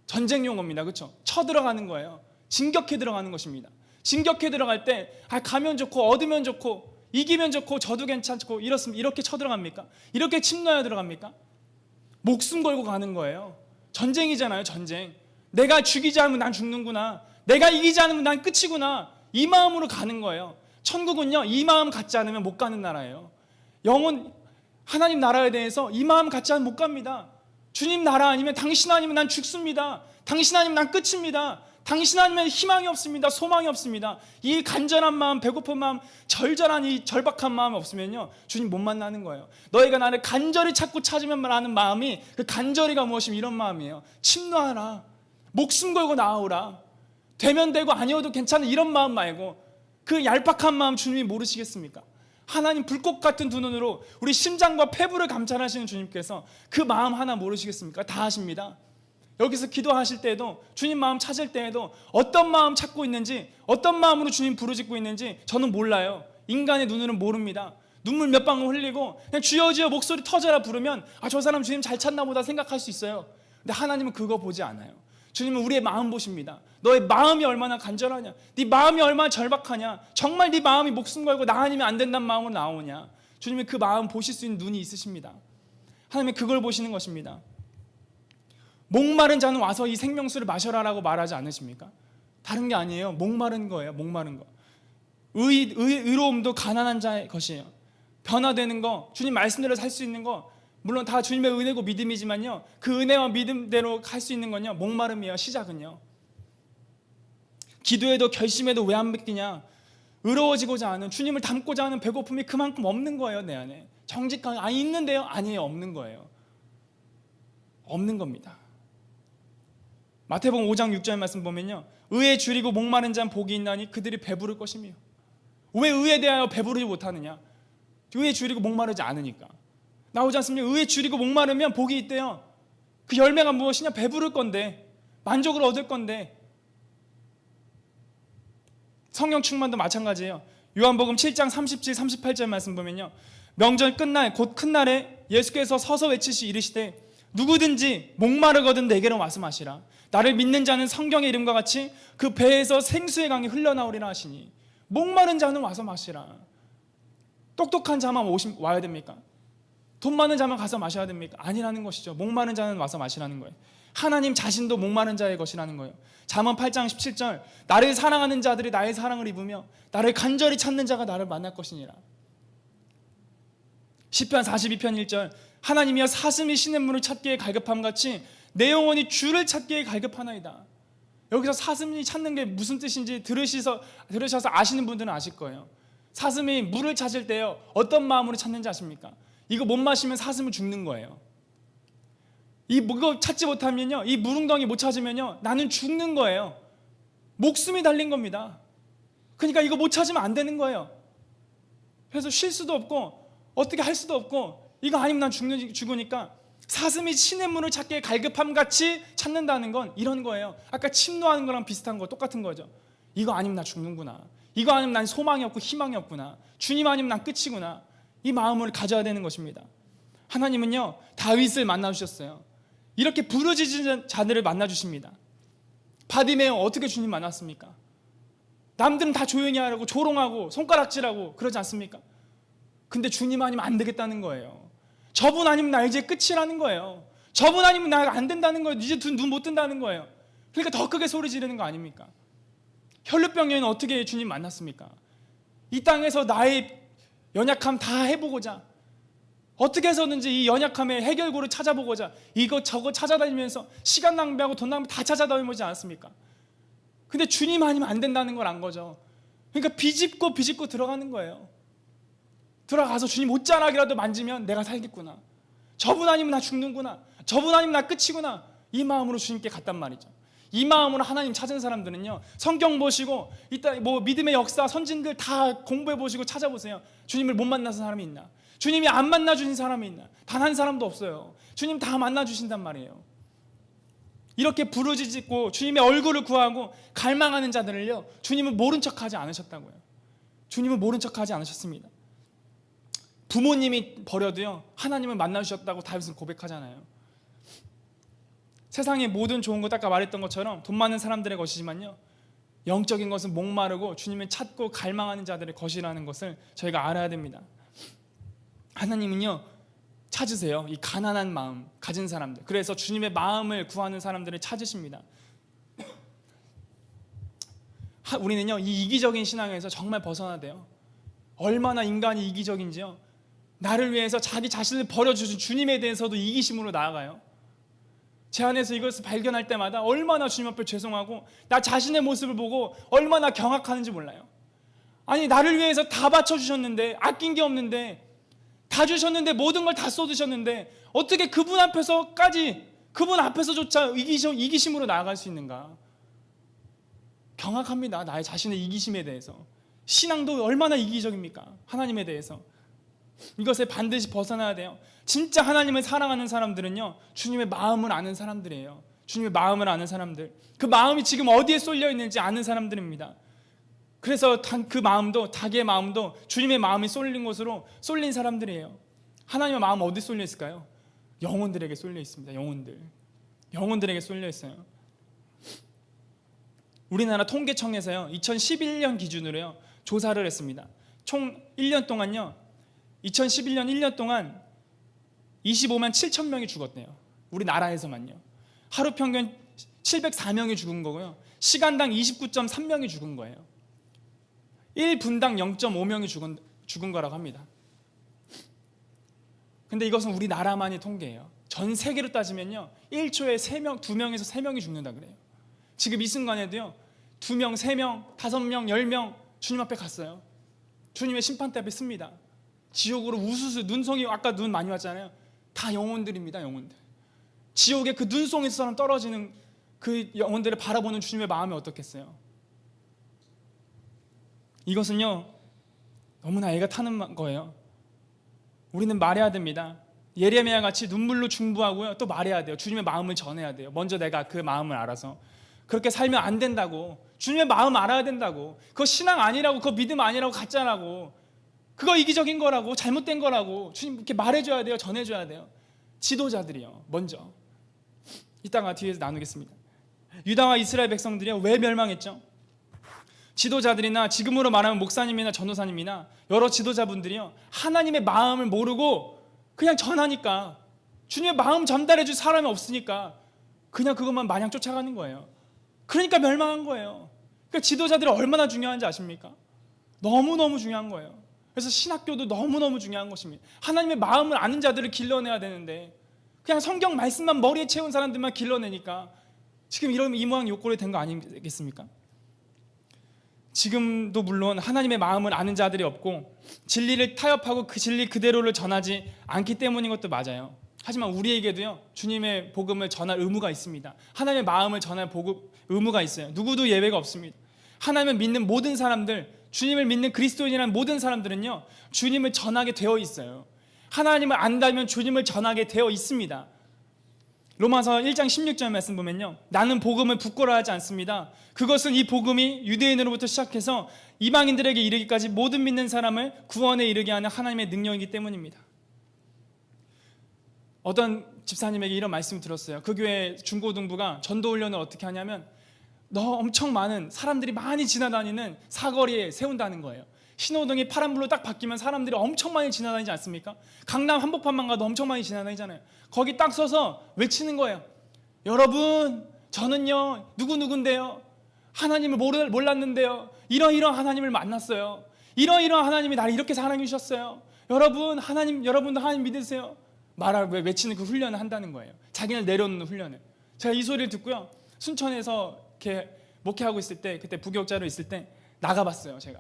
전쟁 용어입니다. 그렇죠? 쳐들어가는 거예요. 진격해 들어가는 것입니다. 진격해 들어갈 때 가면 좋고 얻으면 좋고 이기면 좋고 져도 괜찮고 이렇게 쳐들어갑니까? 이렇게 침노하여 들어갑니까? 목숨 걸고 가는 거예요. 전쟁이잖아요. 전쟁. 내가 죽이지 않으면 난 죽는구나, 내가 이기지 않으면 난 끝이구나, 이 마음으로 가는 거예요. 천국은요 이 마음 갖지 않으면 못 가는 나라예요. 영혼 하나님 나라에 대해서 이 마음 갖지 않으면 못 갑니다. 주님 나라 아니면, 당신 아니면 난 죽습니다. 당신 아니면 난 끝입니다. 당신 아니면 희망이 없습니다. 소망이 없습니다. 이 간절한 마음, 배고픈 마음, 절절한 이 절박한 마음이 없으면요, 주님 못 만나는 거예요. 너희가 나를 간절히 찾고 찾으면 하는 마음이, 그 간절히가 무엇이면 이런 마음이에요. 침노하라, 목숨 걸고 나아오라, 되면 되고 아니어도 괜찮은 이런 마음 말고 그 얄팍한 마음 주님이 모르시겠습니까? 하나님 불꽃 같은 두 눈으로 우리 심장과 폐부를 감찰하시는 주님께서 그 마음 하나 모르시겠습니까? 다 아십니다. 여기서 기도하실 때에도, 주님 마음 찾을 때에도 어떤 마음 찾고 있는지, 어떤 마음으로 주님 부르짖고 있는지 저는 몰라요. 인간의 눈으로는 모릅니다. 눈물 몇 방울 흘리고 그냥 주여 주여 목소리 터져라 부르면 저 사람 주님 잘 찾나 보다 생각할 수 있어요. 근데 하나님은 그거 보지 않아요. 주님은 우리의 마음 보십니다. 너의 마음이 얼마나 간절하냐, 네 마음이 얼마나 절박하냐, 정말 네 마음이 목숨 걸고 나 아니면 안 된다는 마음으로 나오냐, 주님은 그 마음 보실 수 있는 눈이 있으십니다. 하나님은 그걸 보시는 것입니다. 목마른 자는 와서 이 생명수를 마셔라라고 말하지 않으십니까? 다른 게 아니에요. 목마른 거예요. 목마른 거. 의로움도 가난한 자의 것이에요. 변화되는 거, 주님 말씀대로 살 수 있는 거, 물론 다 주님의 은혜고 믿음이지만요, 그 은혜와 믿음대로 갈 수 있는 건요, 목마름이에요. 시작은요. 기도해도 결심해도 왜 안 믿기냐, 의로워지고자 하는, 주님을 닮고자 하는 배고픔이 그만큼 없는 거예요. 내 안에 정직하게 있는데요, 아니에요. 없는 거예요. 없는 겁니다. 마태복음 5장 6절 말씀 보면요, 의에 줄이고 목마른 자는 복이 있나니 그들이 배부를 것이며. 왜 의에 대하여 배부르지 못하느냐? 의에 줄이고 목마르지 않으니까. 나오지 않습니까? 의에 줄이고 목마르면 복이 있대요. 그 열매가 무엇이냐? 배부를 건데, 만족을 얻을 건데. 성령 충만도 마찬가지예요. 요한복음 7장 37, 38절 말씀 보면요, 명절 끝날 곧 큰 날에 예수께서 서서 외치시 이르시되 누구든지 목마르거든 내게로 와서 마시라. 나를 믿는 자는 성경의 이름과 같이 그 배에서 생수의 강이 흘러나오리라 하시니. 목마른 자는 와서 마시라. 똑똑한 자만 와야 됩니까? 돈 많은 자만 가서 마셔야 됩니까? 아니라는 것이죠. 목마른 자는 와서 마시라는 거예요. 하나님 자신도 목마른 자의 것이라는 거예요. 잠언 8장 17절, 나를 사랑하는 자들이 나의 사랑을 입으며 나를 간절히 찾는 자가 나를 만날 것이니라. 시편 42편 1절, 하나님이여 사슴이 시냇물을 찾기에 갈급함같이 내 영혼이 주를 찾기에 갈급하나이다. 여기서 사슴이 찾는 게 무슨 뜻인지 들으셔서 아시는 분들은 아실 거예요. 사슴이 물을 찾을 때요, 어떤 마음으로 찾는지 아십니까? 이거 못 마시면 사슴은 죽는 거예요. 이거 찾지 못하면요, 이 물웅덩이 못 찾으면요, 나는 죽는 거예요. 목숨이 달린 겁니다. 그러니까 이거 못 찾으면 안 되는 거예요. 그래서 쉴 수도 없고 어떻게 할 수도 없고, 이거 아니면 난 죽으니까 사슴이 시냇물을 찾기에 갈급함같이 찾는다는 건 이런 거예요. 아까 침노하는 거랑 비슷한 거, 똑같은 거죠. 이거 아니면 나 죽는구나, 이거 아니면 난 소망이 없고 희망이 없구나, 주님 아니면 난 끝이구나, 이 마음을 가져야 되는 것입니다. 하나님은요, 다윗을 만나주셨어요. 이렇게 부르짖은 자들을 만나주십니다. 바디메오 어떻게 주님 만났습니까? 남들은 다 조용히 하라고 조롱하고 손가락질하고 그러지 않습니까? 근데 주님 아니면 안 되겠다는 거예요. 저분 아니면 나 이제 끝이라는 거예요. 저분 아니면 나 안 된다는 거예요. 이제 눈 못 뜬다는 거예요. 그러니까 더 크게 소리 지르는 거 아닙니까? 혈루병 여인은 어떻게 주님 만났습니까? 이 땅에서 나의 연약함 다 해보고자, 어떻게 해서든지 이 연약함의 해결고를 찾아보고자 이거 저거 찾아다니면서 시간 낭비하고 돈 낭비 다 찾아다니지 않았습니까? 근데 주님 아니면 안 된다는 걸 안 거죠. 그러니까 비집고 들어가는 거예요. 들어가서 주님 옷자락이라도 만지면 내가 살겠구나, 저분 아니면 나 죽는구나, 저분 아니면 나 끝이구나, 이 마음으로 주님께 갔단 말이죠. 이 마음으로 하나님 찾은 사람들은요, 성경 보시고 이따 뭐 믿음의 역사 선진들 다 공부해 보시고 찾아보세요. 주님을 못 만나서 사람이 있나? 주님이 안 만나 주신 사람이 있나? 단 한 사람도 없어요. 주님 다 만나 주신단 말이에요. 이렇게 부르짖고 주님의 얼굴을 구하고 갈망하는 자들을요, 주님은 모른 척하지 않으셨다고요. 주님은 모른 척하지 않으셨습니다. 부모님이 버려도요, 하나님을 만나 주셨다고 다윗은 고백하잖아요. 세상의 모든 좋은 것, 아까 말했던 것처럼 돈 많은 사람들의 것이지만요, 영적인 것은 목마르고 주님을 찾고 갈망하는 자들의 것이라는 것을 저희가 알아야 됩니다. 하나님은요, 찾으세요. 이 가난한 마음 가진 사람들, 그래서 주님의 마음을 구하는 사람들을 찾으십니다. 우리는요, 이 이기적인 신앙에서 정말 벗어나야 돼요. 얼마나 인간이 이기적인지요, 나를 위해서 자기 자신을 버려주신 주님에 대해서도 이기심으로 나아가요. 제 안에서 이것을 발견할 때마다 얼마나 주님 앞에 죄송하고 나 자신의 모습을 보고 얼마나 경악하는지 몰라요. 아니, 나를 위해서 다 바쳐주셨는데, 아낀 게 없는데, 다 주셨는데, 모든 걸 다 쏟으셨는데 어떻게 그분 앞에서조차 이기심으로 나아갈 수 있는가. 경악합니다. 나의 자신의 이기심에 대해서. 신앙도 얼마나 이기적입니까? 하나님에 대해서. 이것에 반드시 벗어나야 돼요. 진짜 하나님을 사랑하는 사람들은요, 주님의 마음을 아는 사람들이에요. 주님의 마음을 아는 사람들, 그 마음이 지금 어디에 쏠려 있는지 아는 사람들입니다. 그래서 그 마음도, 자기의 마음도 주님의 마음이 쏠린 곳으로 쏠린 사람들이에요. 하나님의 마음 어디 쏠려 있을까요? 영혼들에게 쏠려 있습니다. 영혼들에게 쏠려 있어요. 우리나라 통계청에서요, 2011년 기준으로요 조사를 했습니다. 총 1년 동안요, 2011년 1년 동안 25만 7천 명이 죽었대요. 우리나라에서만요. 하루 평균 704명이 죽은 거고요, 시간당 29.3명이 죽은 거예요. 1분당 0.5명이 죽은 거라고 합니다. 근데 이것은 우리나라만의 통계예요. 전 세계로 따지면요, 1초에 3명, 2명에서 3명이 죽는다 그래요. 지금 이 순간에도요, 2명, 3명, 5명, 10명 주님 앞에 갔어요. 주님의 심판대 앞에 씁니다. 지옥으로 우수수, 눈송이, 아까 눈 많이 왔잖아요. 다 영혼들입니다. 영혼들. 지옥에 그 눈송이처럼 떨어지는 그 영혼들을 바라보는 주님의 마음이 어떻겠어요? 이것은요, 너무나 애가 타는 거예요. 우리는 말해야 됩니다. 예레미야 같이 눈물로 중부하고요, 또 말해야 돼요. 주님의 마음을 전해야 돼요. 먼저 내가 그 마음을 알아서. 그렇게 살면 안 된다고. 주님의 마음 알아야 된다고. 그거 신앙 아니라고, 그거 믿음 아니라고, 가짜라고, 그거 이기적인 거라고, 잘못된 거라고 주님 이렇게 말해줘야 돼요. 전해줘야 돼요. 지도자들이요, 먼저. 이따가 뒤에서 나누겠습니다. 유다와 이스라엘 백성들이요, 왜 멸망했죠? 지도자들이나 지금으로 말하면 목사님이나 전도사님이나 여러 지도자분들이요, 하나님의 마음을 모르고 그냥 전하니까, 주님의 마음 전달해 줄 사람이 없으니까 그냥 그것만 마냥 쫓아가는 거예요. 그러니까 멸망한 거예요. 그러니까 지도자들이 얼마나 중요한지 아십니까? 너무너무 중요한 거예요. 그래서 신학교도 너무너무 중요한 것입니다. 하나님의 마음을 아는 자들을 길러내야 되는데 그냥 성경 말씀만 머리에 채운 사람들만 길러내니까 지금 이런 이모양 요꼴이 된 거 아니겠습니까? 지금도 물론 하나님의 마음을 아는 자들이 없고 진리를 타협하고 그 진리 그대로를 전하지 않기 때문인 것도 맞아요. 하지만 우리에게도요, 주님의 복음을 전할 의무가 있습니다. 하나님의 마음을 전할 의무가 있어요. 누구도 예외가 없습니다. 하나님을 믿는 모든 사람들, 주님을 믿는 그리스도인이라는 모든 사람들은요, 주님을 전하게 되어 있어요. 하나님을 안다면 주님을 전하게 되어 있습니다. 로마서 1장 16절 말씀 보면요, 나는 복음을 부끄러워하지 않습니다. 그것은 이 복음이 유대인으로부터 시작해서 이방인들에게 이르기까지 모든 믿는 사람을 구원에 이르게 하는 하나님의 능력이기 때문입니다. 어떤 집사님에게 이런 말씀을 들었어요. 그 교회 중고등부가 전도훈련을 어떻게 하냐면 엄청 많은 사람들이 많이 지나다니는 사거리에 세운다는 거예요. 신호등이 파란불로 딱 바뀌면 사람들이 엄청 많이 지나다니지 않습니까? 강남 한복판만 가도 엄청 많이 지나다니잖아요. 거기 딱 서서 외치는 거예요. 여러분, 저는요 누구누군데요, 하나님을 몰랐는데요, 이러이러한 하나님을 만났어요. 이러이러한 하나님이 나를 이렇게 사랑해 주셨어요. 여러분, 여러분도 하나님 믿으세요. 외치는 그 훈련을 한다는 거예요. 자기를 내려놓는 훈련을. 제가 이 소리를 듣고요, 순천에서 이렇게 목회하고 있을 때, 그때 부교육자로 있을 때 나가봤어요. 제가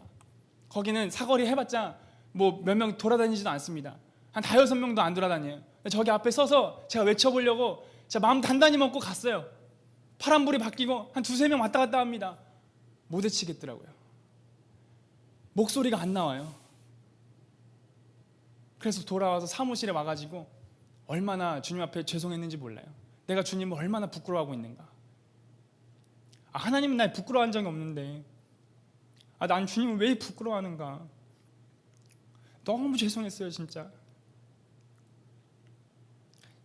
거기는 사거리 해봤자 뭐 몇 명 돌아다니지도 않습니다. 한 5-6명도 안 돌아다녀요. 저기 앞에 서서 제가 외쳐보려고 제가 마음 단단히 먹고 갔어요. 파란불이 바뀌고 한 2-3명 왔다 갔다 합니다. 못 외치겠더라고요. 목소리가 안 나와요. 그래서 돌아와서 사무실에 와가지고 얼마나 주님 앞에 죄송했는지 몰라요. 내가 주님을 얼마나 부끄러워하고 있는가. 하나님은 날 부끄러워한 적이 없는데 난 주님을 왜 부끄러워하는가. 너무 죄송했어요, 진짜.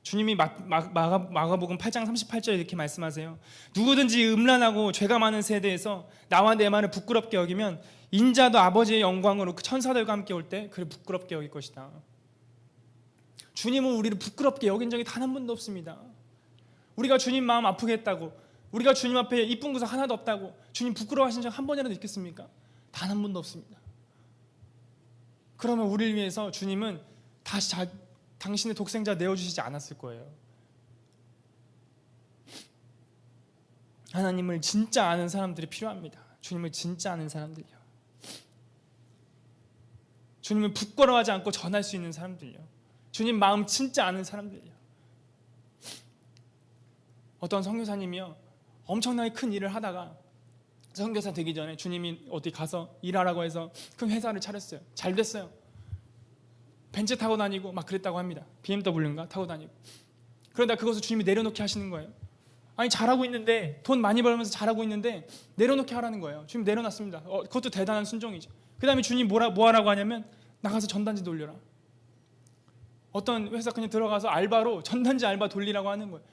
주님이 마가복음 8장 38절에 이렇게 말씀하세요. 누구든지 음란하고 죄가 많은 세대에서 나와 내 말을 부끄럽게 여기면 인자도 아버지의 영광으로 그 천사들과 함께 올 때 그를 부끄럽게 여길 것이다. 주님은 우리를 부끄럽게 여긴 적이 단 한 번도 없습니다. 우리가 주님 마음 아프게 했다고, 우리가 주님 앞에 이쁜 구석 하나도 없다고 주님 부끄러워하신 적 한 번이라도 있겠습니까? 단 한 번도 없습니다. 그러면 우리를 위해서 주님은 다시 당신의 독생자 내어주시지 않았을 거예요. 하나님을 진짜 아는 사람들이 필요합니다. 주님을 진짜 아는 사람들이요. 주님을 부끄러워하지 않고 전할 수 있는 사람들이요. 주님 마음 진짜 아는 사람들이요. 어떤 선교사님이요, 엄청나게 큰 일을 하다가 선교사 되기 전에 주님이 어디 가서 일하라고 해서 큰 회사를 차렸어요. 잘 됐어요. 벤츠 타고 다니고 막 그랬다고 합니다. BMW인가 타고 다니고. 그러다 그것을 주님이 내려놓게 하시는 거예요. 아니 잘하고 있는데, 돈 많이 벌면서 잘하고 있는데 내려놓게 하라는 거예요. 주님 내려놨습니다. 그것도 대단한 순종이죠. 그 다음에 주님 뭐 하라고 하냐면 나가서 전단지 돌려라. 어떤 회사 그냥 들어가서 알바로 전단지 알바 돌리라고 하는 거예요.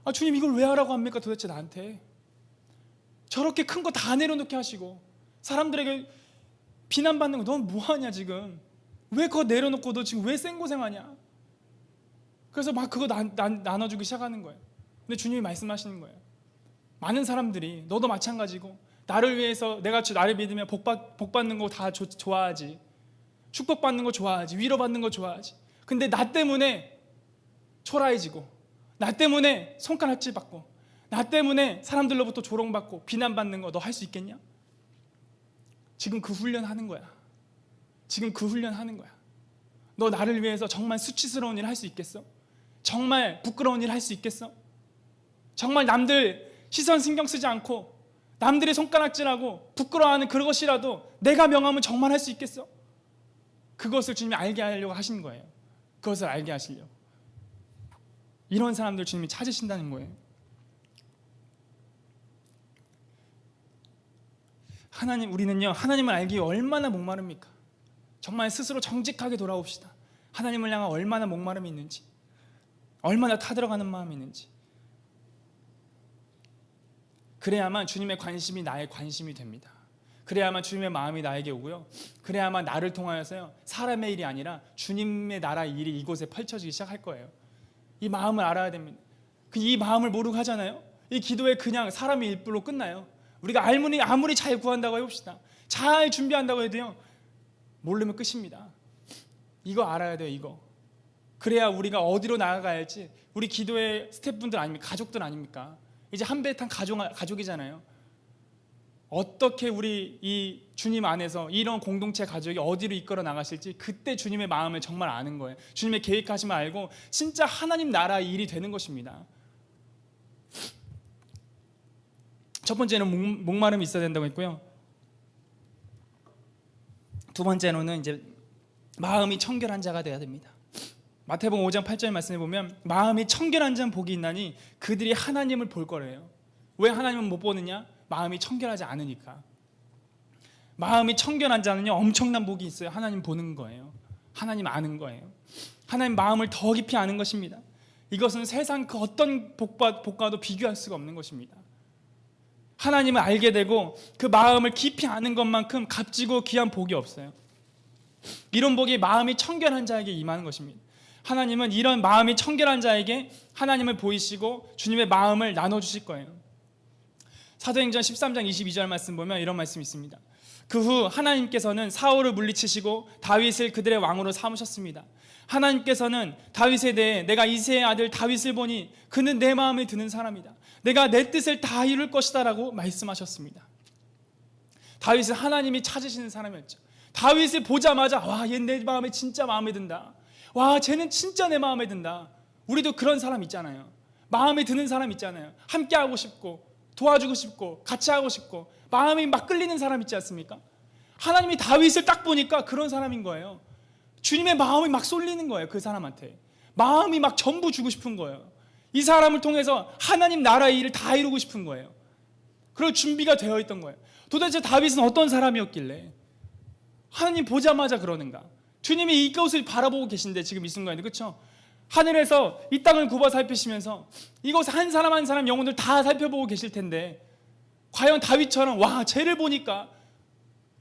아, 주님 이걸 왜 하라고 합니까 도대체 나한테. 저렇게 큰 거 다 내려놓게 하시고 사람들에게 비난받는 거 넌 뭐하냐 지금. 왜 그거 내려놓고 너 지금 왜 생고생하냐. 그래서 막 그거 나눠주기 시작하는 거예요. 근데 주님이 말씀하시는 거예요. 많은 사람들이 너도 마찬가지고 나를 위해서 내가 나를 믿으면 복 받는 거 다 좋아하지. 축복받는 거 좋아하지. 위로받는 거 좋아하지. 근데 나 때문에 초라해지고 나 때문에 손가락질 받고 나 때문에 사람들로부터 조롱받고 비난받는 거 너 할 수 있겠냐? 지금 그 훈련 하는 거야. 지금 그 훈련 하는 거야. 너 나를 위해서 정말 수치스러운 일 할 수 있겠어? 정말 부끄러운 일 할 수 있겠어? 정말 남들 시선 신경 쓰지 않고 남들의 손가락질하고 부끄러워하는 그것이라도 내가 명함은 정말 할 수 있겠어? 그것을 주님이 알게 하려고 하신 거예요. 그것을 알게 하시려고. 이런 사람들 주님이 찾으신다는 거예요. 우리는요 하나님을 알기 위해 얼마나 목마릅니까? 정말 스스로 정직하게 돌아옵시다. 하나님을 향한 얼마나 목마름이 있는지, 얼마나 타들어가는 마음이 있는지. 그래야만 주님의 관심이 나의 관심이 됩니다. 그래야만 주님의 마음이 나에게 오고요. 그래야만 나를 통하여서요 사람의 일이 아니라 주님의 나라 일이 이곳에 펼쳐지기 시작할 거예요. 이 마음을 알아야 됩니다. 이 마음을 모르고 하잖아요. 이 기도에 그냥 사람의 일부로 끝나요. 우리가 아무리 잘 구한다고 해봅시다. 잘 준비한다고 해도요 모르면 끝입니다. 이거 알아야 돼요. 이거. 그래야 우리가 어디로 나아가야 할지. 우리 기도의 스태프분들 아닙니까? 가족들 아닙니까? 이제 한 배 탄 가족이잖아요. 어떻게 우리 이 주님 안에서 이런 공동체 가족이 어디로 이끌어 나가실지 그때 주님의 마음을 정말 아는 거예요. 주님의 계획하심을 알고 진짜 하나님 나라 일이 되는 것입니다. 첫 번째는 목마름이 있어야 된다고 했고요. 두 번째로는 이제 마음이 청결한 자가 되어야 됩니다. 마태복음 5장 8절 말씀에 보면 마음이 청결한 자는 복이 있나니 그들이 하나님을 볼 거래요. 왜 하나님을 못 보느냐? 마음이 청결하지 않으니까. 마음이 청결한 자는요 엄청난 복이 있어요. 하나님 보는 거예요. 하나님 아는 거예요. 하나님 마음을 더 깊이 아는 것입니다. 이것은 세상 그 어떤 복과도 비교할 수가 없는 것입니다. 하나님을 알게 되고 그 마음을 깊이 아는 것만큼 값지고 귀한 복이 없어요. 이런 복이 마음이 청결한 자에게 임하는 것입니다. 하나님은 이런 마음이 청결한 자에게 하나님을 보이시고 주님의 마음을 나눠주실 거예요. 사도행전 13장 22절 말씀 보면 이런 말씀이 있습니다. 그 후 하나님께서는 사울을 물리치시고 다윗을 그들의 왕으로 삼으셨습니다. 하나님께서는 다윗에 대해 내가 이새의 아들 다윗을 보니 그는 내 마음에 드는 사람이다. 내가 내 뜻을 다 이룰 것이다 라고 말씀하셨습니다. 다윗은 하나님이 찾으시는 사람이었죠. 다윗을 보자마자 와, 얘 내 마음에 진짜 마음에 든다. 와, 쟤는 진짜 내 마음에 든다. 우리도 그런 사람 있잖아요. 마음에 드는 사람 있잖아요. 함께 하고 싶고 도와주고 싶고 같이 하고 싶고 마음이 막 끌리는 사람 있지 않습니까? 하나님이 다윗을 딱 보니까 그런 사람인 거예요. 주님의 마음이 막 쏠리는 거예요. 그 사람한테 마음이 막 전부 주고 싶은 거예요. 이 사람을 통해서 하나님 나라의 일을 다 이루고 싶은 거예요. 그럴 준비가 되어 있던 거예요. 도대체 다윗은 어떤 사람이었길래 하나님 보자마자 그러는가? 주님이 이곳을 바라보고 계신데 지금 이 순간에, 그렇죠? 하늘에서 이 땅을 굽어 살피시면서 이곳 한 사람 한 사람 영혼들 다 살펴보고 계실 텐데 과연 다윗처럼 와, 쟤를 보니까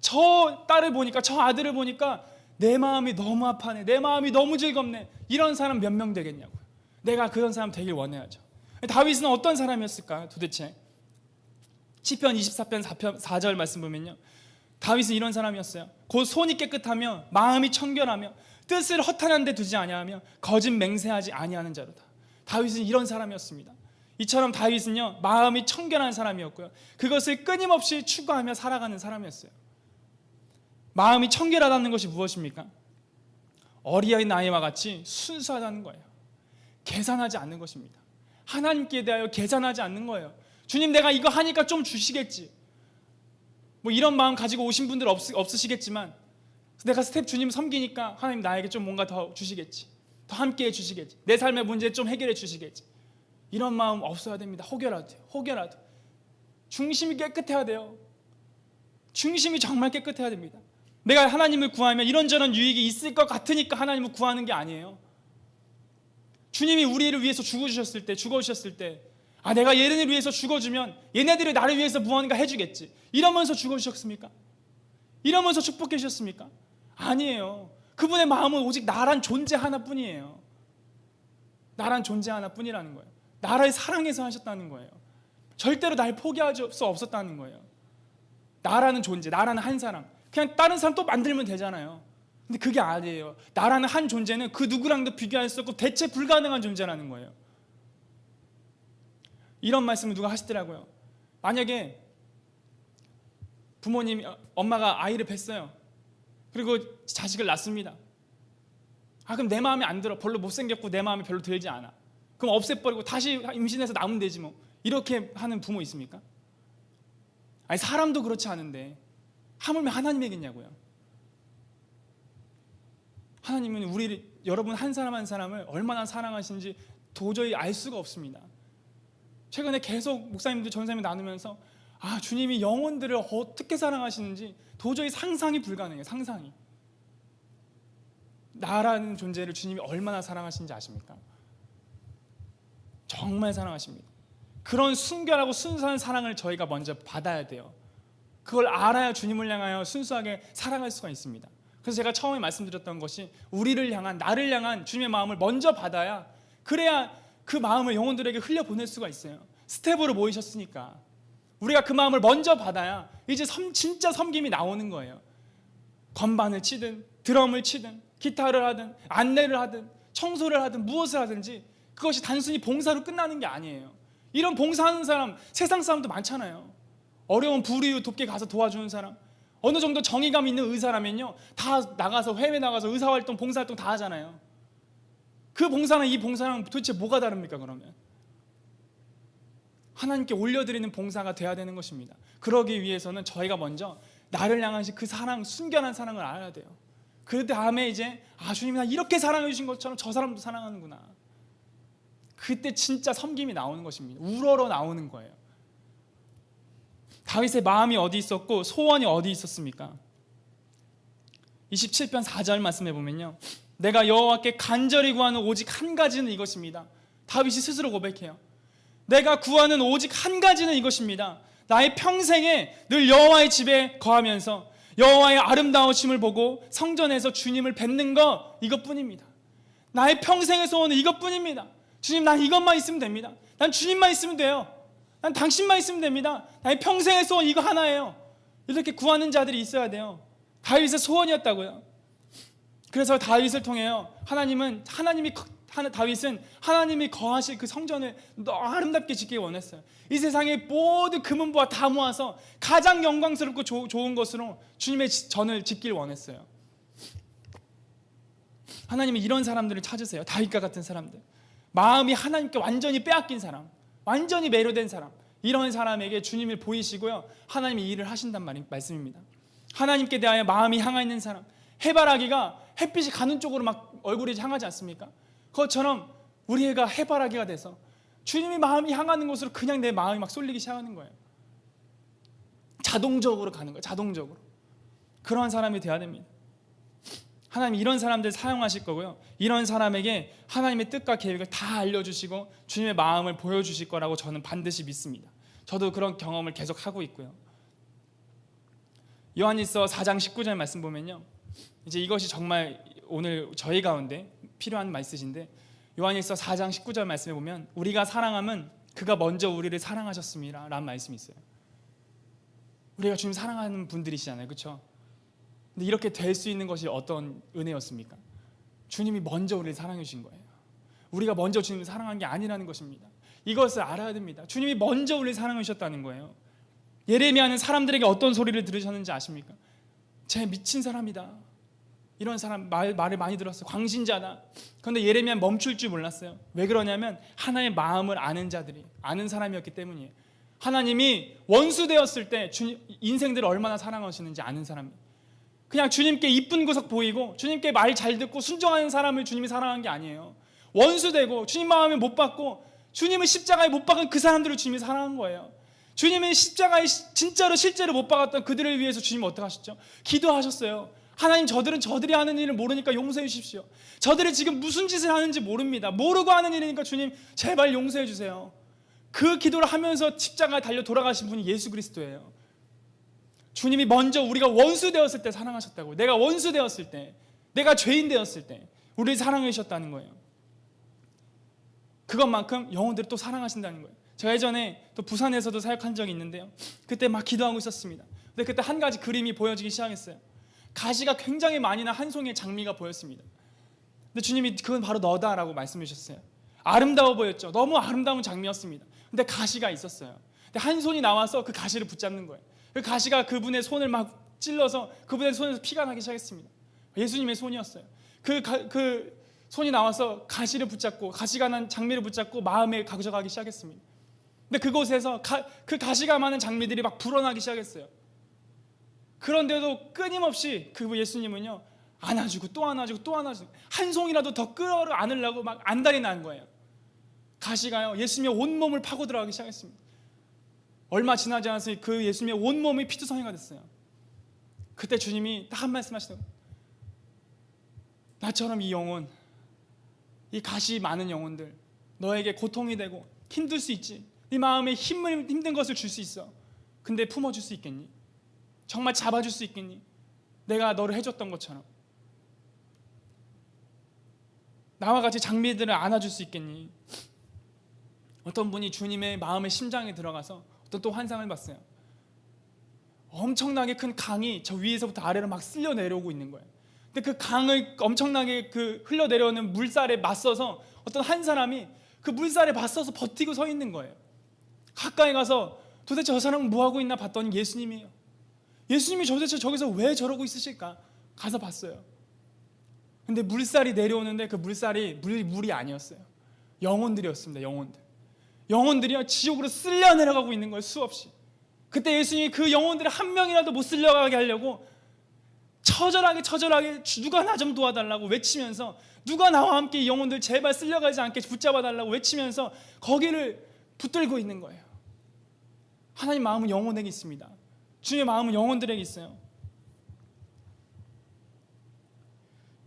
저 딸을 보니까 저 아들을 보니까 내 마음이 너무 아파네, 내 마음이 너무 즐겁네, 이런 사람 몇 명 되겠냐고요. 내가 그런 사람 되길 원해야죠. 다윗은 어떤 사람이었을까 도대체? 시편 24편 4절 말씀 보면요, 다윗은 이런 사람이었어요. 곧 손이 깨끗하며 마음이 청결하며 뜻을 허탄한 데 두지 아니하며 거짓 맹세하지 아니하는 자로다. 다윗은 이런 사람이었습니다. 이처럼 다윗은요, 마음이 청결한 사람이었고요, 그것을 끊임없이 추구하며 살아가는 사람이었어요. 마음이 청결하다는 것이 무엇입니까? 어린아이 나이와 같이 순수하다는 거예요. 계산하지 않는 것입니다. 하나님께 대하여 계산하지 않는 거예요. 주님, 내가 이거 하니까 좀 주시겠지, 뭐 이런 마음 가지고 오신 분들 없으시겠지만, 내가 스텝 주님 섬기니까 하나님 나에게 좀 뭔가 더 주시겠지, 더 함께해 주시겠지, 내 삶의 문제 좀 해결해 주시겠지. 이런 마음 없어야 됩니다. 혹여라도 중심이 깨끗해야 돼요. 중심이 정말 깨끗해야 됩니다. 내가 하나님을 구하면 이런저런 유익이 있을 것 같으니까 하나님을 구하는 게 아니에요. 주님이 우리를 위해서 죽어주셨을 때 내가 얘네를 위해서 죽어주면 얘네들이 나를 위해서 무언가 해주겠지, 이러면서 죽어주셨습니까? 이러면서 축복해 주셨습니까? 아니에요. 그분의 마음은 오직 나란 존재 하나뿐이에요. 나란 존재 하나뿐이라는 거예요. 나를 사랑해서 하셨다는 거예요. 절대로 날 포기할 수 없었다는 거예요. 나라는 존재, 나라는 한 사람, 그냥 다른 사람 또 만들면 되잖아요. 근데 그게 아니에요. 나라는 한 존재는 그 누구랑도 비교할 수 없고 대체 불가능한 존재라는 거예요. 이런 말씀을 누가 하시더라고요. 만약에 부모님, 엄마가 아이를 뵀어요. 그리고 자식을 낳습니다. 그럼 내 마음에 안 들어, 별로 못생겼고 내 마음에 별로 들지 않아, 그럼 없애버리고 다시 임신해서 낳으면 되지 뭐, 이렇게 하는 부모 있습니까? 아니, 사람도 그렇지 않은데 하물며 하나님이겠냐고요. 하나님은 여러분 한 사람 한 사람을 얼마나 사랑하시는지 도저히 알 수가 없습니다. 최근에 계속 목사님들, 전사님들 나누면서 주님이 영혼들을 어떻게 사랑하시는지 도저히 상상이 불가능해요. 상상이. 나라는 존재를 주님이 얼마나 사랑하시는지 아십니까? 정말 사랑하십니다. 그런 순결하고 순수한 사랑을 저희가 먼저 받아야 돼요. 그걸 알아야 주님을 향하여 순수하게 사랑할 수가 있습니다. 그래서 제가 처음에 말씀드렸던 것이, 나를 향한 주님의 마음을 먼저 받아야, 그래야 그 마음을 영혼들에게 흘려보낼 수가 있어요. 스텝으로 모이셨으니까 우리가 그 마음을 먼저 받아야 이제 진짜 섬김이 나오는 거예요. 건반을 치든 드럼을 치든 기타를 하든 안내를 하든 청소를 하든 무엇을 하든지 그것이 단순히 봉사로 끝나는 게 아니에요. 이런 봉사하는 사람 세상 사람도 많잖아요. 어려운 불이유 돕게 가서 도와주는 사람, 어느 정도 정의감 있는 의사라면요, 다 나가서 해외 나가서 의사활동, 봉사활동 다 하잖아요. 그 봉사랑 이 봉사랑 도대체 뭐가 다릅니까? 그러면 하나님께 올려드리는 봉사가 돼야 되는 것입니다. 그러기 위해서는 저희가 먼저 나를 향한 그 사랑, 순결한 사랑을 알아야 돼요. 그 다음에 이제 주님이 나 이렇게 사랑해 주신 것처럼 저 사람도 사랑하는구나. 그때 진짜 섬김이 나오는 것입니다. 우러러 나오는 거예요. 다윗의 마음이 어디 있었고 소원이 어디 있었습니까? 27편 4절 말씀해 보면요, 내가 여호와께 간절히 구하는 오직 한 가지는 이것입니다. 다윗이 스스로 고백해요. 내가 구하는 오직 한 가지는 이것입니다. 나의 평생에 늘 여호와의 집에 거하면서 여호와의 아름다우심을 보고 성전에서 주님을 뵙는 것, 이것뿐입니다. 나의 평생의 소원은 이것뿐입니다. 주님, 난 이것만 있으면 됩니다. 난 주님만 있으면 돼요. 난 당신만 있으면 됩니다. 나의 평생의 소원 이거 하나예요. 이렇게 구하는 자들이 있어야 돼요. 다윗의 소원이었다고요. 그래서 다윗을 통해요, 다윗은 하나님이 거하실 그 성전을 너무 아름답게 짓기 원했어요. 이 세상의 모든 금은보화 다 모아서 가장 영광스럽고 좋은 것으로 주님의 전을 짓길 원했어요. 하나님은 이런 사람들을 찾으세요. 다윗과 같은 사람들, 마음이 하나님께 완전히 빼앗긴 사람, 완전히 매료된 사람, 이런 사람에게 주님을 보이시고요, 하나님이 일을 하신단 말씀입니다. 하나님께 대하여 마음이 향해 있는 사람, 해바라기가 햇빛이 가는 쪽으로 막 얼굴이 향하지 않습니까? 그것처럼 우리가 해바라기가 돼서 주님이 마음이 향하는 곳으로 그냥 내 마음이 막 쏠리기 시작하는 거예요. 자동적으로 가는 거예요. 자동적으로. 그런 사람이 되어야 됩니다. 하나님이 이런 사람들 사용하실 거고요, 이런 사람에게 하나님의 뜻과 계획을 다 알려주시고 주님의 마음을 보여주실 거라고 저는 반드시 믿습니다. 저도 그런 경험을 계속 하고 있고요. 요한일서 4장 19절 말씀 보면요, 이제 이것이 정말 오늘 저희 가운데 필요한 말씀인데, 요한일서 4장 19절 말씀에 보면 우리가 사랑함은 그가 먼저 우리를 사랑하셨습니다 라는 말씀이 있어요. 우리가 주님 사랑하는 분들이시잖아요, 그렇죠? 근데 이렇게 될 수 있는 것이 어떤 은혜였습니까? 주님이 먼저 우리를 사랑해 주신 거예요. 우리가 먼저 주님을 사랑한 게 아니라는 것입니다. 이것을 알아야 됩니다. 주님이 먼저 우리를 사랑하셨다는 거예요. 예레미야는 사람들에게 어떤 소리를 들으셨는지 아십니까? 쟤 미친 사람이다. 이런 사람 말을 많이 들었어요. 광신자다. 그런데 예레미야는 멈출 줄 몰랐어요. 왜 그러냐면 하나의 마음을 아는 자들이, 아는 사람이었기 때문이에요. 하나님이 원수 되었을 때 인생들을 얼마나 사랑하시는지 아는 사람이에요. 그냥 주님께 이쁜 구석 보이고 주님께 말 잘 듣고 순종하는 사람을 주님이 사랑한 게 아니에요. 원수 되고 주님 마음에 못 받고 주님을 십자가에 못 박은 그 사람들을 주님이 사랑한 거예요. 주님의 십자가에 진짜로 실제로 못 박았던 그들을 위해서 주님이 어떻게 하셨죠? 기도하셨어요. 하나님, 저들은 저들이 하는 일을 모르니까 용서해 주십시오. 저들이 지금 무슨 짓을 하는지 모릅니다. 모르고 하는 일이니까 주님 제발 용서해 주세요. 그 기도를 하면서 십자가에 달려 돌아가신 분이 예수 그리스도예요. 주님이 먼저 우리가 원수 되었을 때 사랑하셨다고. 내가 원수 되었을 때, 내가 죄인 되었을 때 우리를 사랑해 주셨다는 거예요. 그것만큼 영혼들을 또 사랑하신다는 거예요. 제가 예전에 또 부산에서도 사역한 적이 있는데요, 그때 막 기도하고 있었습니다. 근데 그때 한 가지 그림이 보여지기 시작했어요. 가시가 굉장히 많이 난 한 송이의 장미가 보였습니다. 근데 주님이 그건 바로 너다라고 말씀해 주셨어요. 아름다워 보였죠. 너무 아름다운 장미였습니다. 근데 가시가 있었어요. 근데 한 손이 나와서 그 가시를 붙잡는 거예요. 그 가시가 그분의 손을 막 찔러서 그분의 손에서 피가 나기 시작했습니다. 예수님의 손이었어요. 그 손이 나와서 가시를 붙잡고, 가시가 난 장미를 붙잡고 마음에 가져가기 시작했습니다. 근데 그곳에서 그 가시가 많은 장미들이 막 불어나기 시작했어요. 그런데도 끊임없이 그 예수님은요, 안아주고 또 안아주고 또 안아주고, 한 송이라도 더 끌어안으려고 막 안달이 난 거예요. 가시가요, 예수님의 온몸을 파고 들어가기 시작했습니다. 얼마 지나지 않아서 그 예수님의 온몸이 피투성이가 됐어요. 그때 주님이 딱 한 말씀 하시더라고요. 나처럼 이 영혼, 이 가시 많은 영혼들, 너에게 고통이 되고 힘들 수 있지. 네 마음에 힘든 것을 줄 수 있어. 근데 품어줄 수 있겠니? 정말 잡아줄 수 있겠니? 내가 너를 해줬던 것처럼 나와 같이 장미들을 안아줄 수 있겠니? 어떤 분이 주님의 마음의 심장에 들어가서 어떤 또 환상을 봤어요. 엄청나게 큰 강이 저 위에서부터 아래로 막 쓸려 내려오고 있는 거예요. 근데 그 강을 엄청나게 흘러 내려오는 물살에 맞서서 어떤 한 사람이 그 물살에 맞서서 버티고 서 있는 거예요. 가까이 가서 도대체 저 사람은 뭐 하고 있나 봤더니 예수님이에요. 예수님이 도대체 저기서 왜 저러고 있으실까? 가서 봤어요. 근데 물살이 내려오는데 그 물살이 물이 아니었어요. 영혼들이었습니다. 영혼들이요, 지옥으로 쓸려 내려가고 있는 거예요. 수없이. 그때 예수님이 그 영혼들을 한 명이라도 못 쓸려가게 하려고 처절하게 누가 나 좀 도와달라고 외치면서, 누가 나와 함께 이 영혼들 제발 쓸려가지 않게 붙잡아달라고 외치면서 거기를 붙들고 있는 거예요. 하나님 마음은 영혼에게 있습니다. 주님의 마음은 영혼들에게 있어요.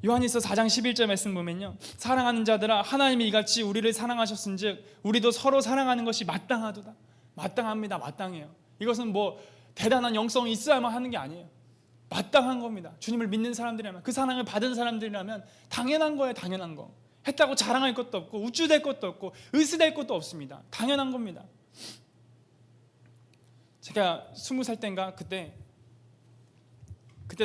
요한일서 4장 11절 말씀 보면요, 사랑하는 자들아, 하나님이 이같이 우리를 사랑하셨은즉 우리도 서로 사랑하는 것이 마땅하도다. 마땅합니다. 마땅해요. 이것은 뭐 대단한 영성이 있어야만 하는 게 아니에요. 마땅한 겁니다. 주님을 믿는 사람들이라면, 그 사랑을 받은 사람들이라면 당연한 거예요. 당연한 거. 했다고 자랑할 것도 없고 우쭐댈 것도 없고 으스댈 것도 없습니다. 당연한 겁니다. 제가 20살 때인가 그때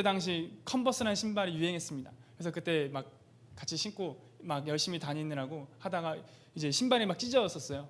당시 컨버스라는 신발이 유행했습니다. 그래서 그때 막 같이 신고 막 열심히 다니느라고 하다가 이제 신발이 막 찢어졌었어요.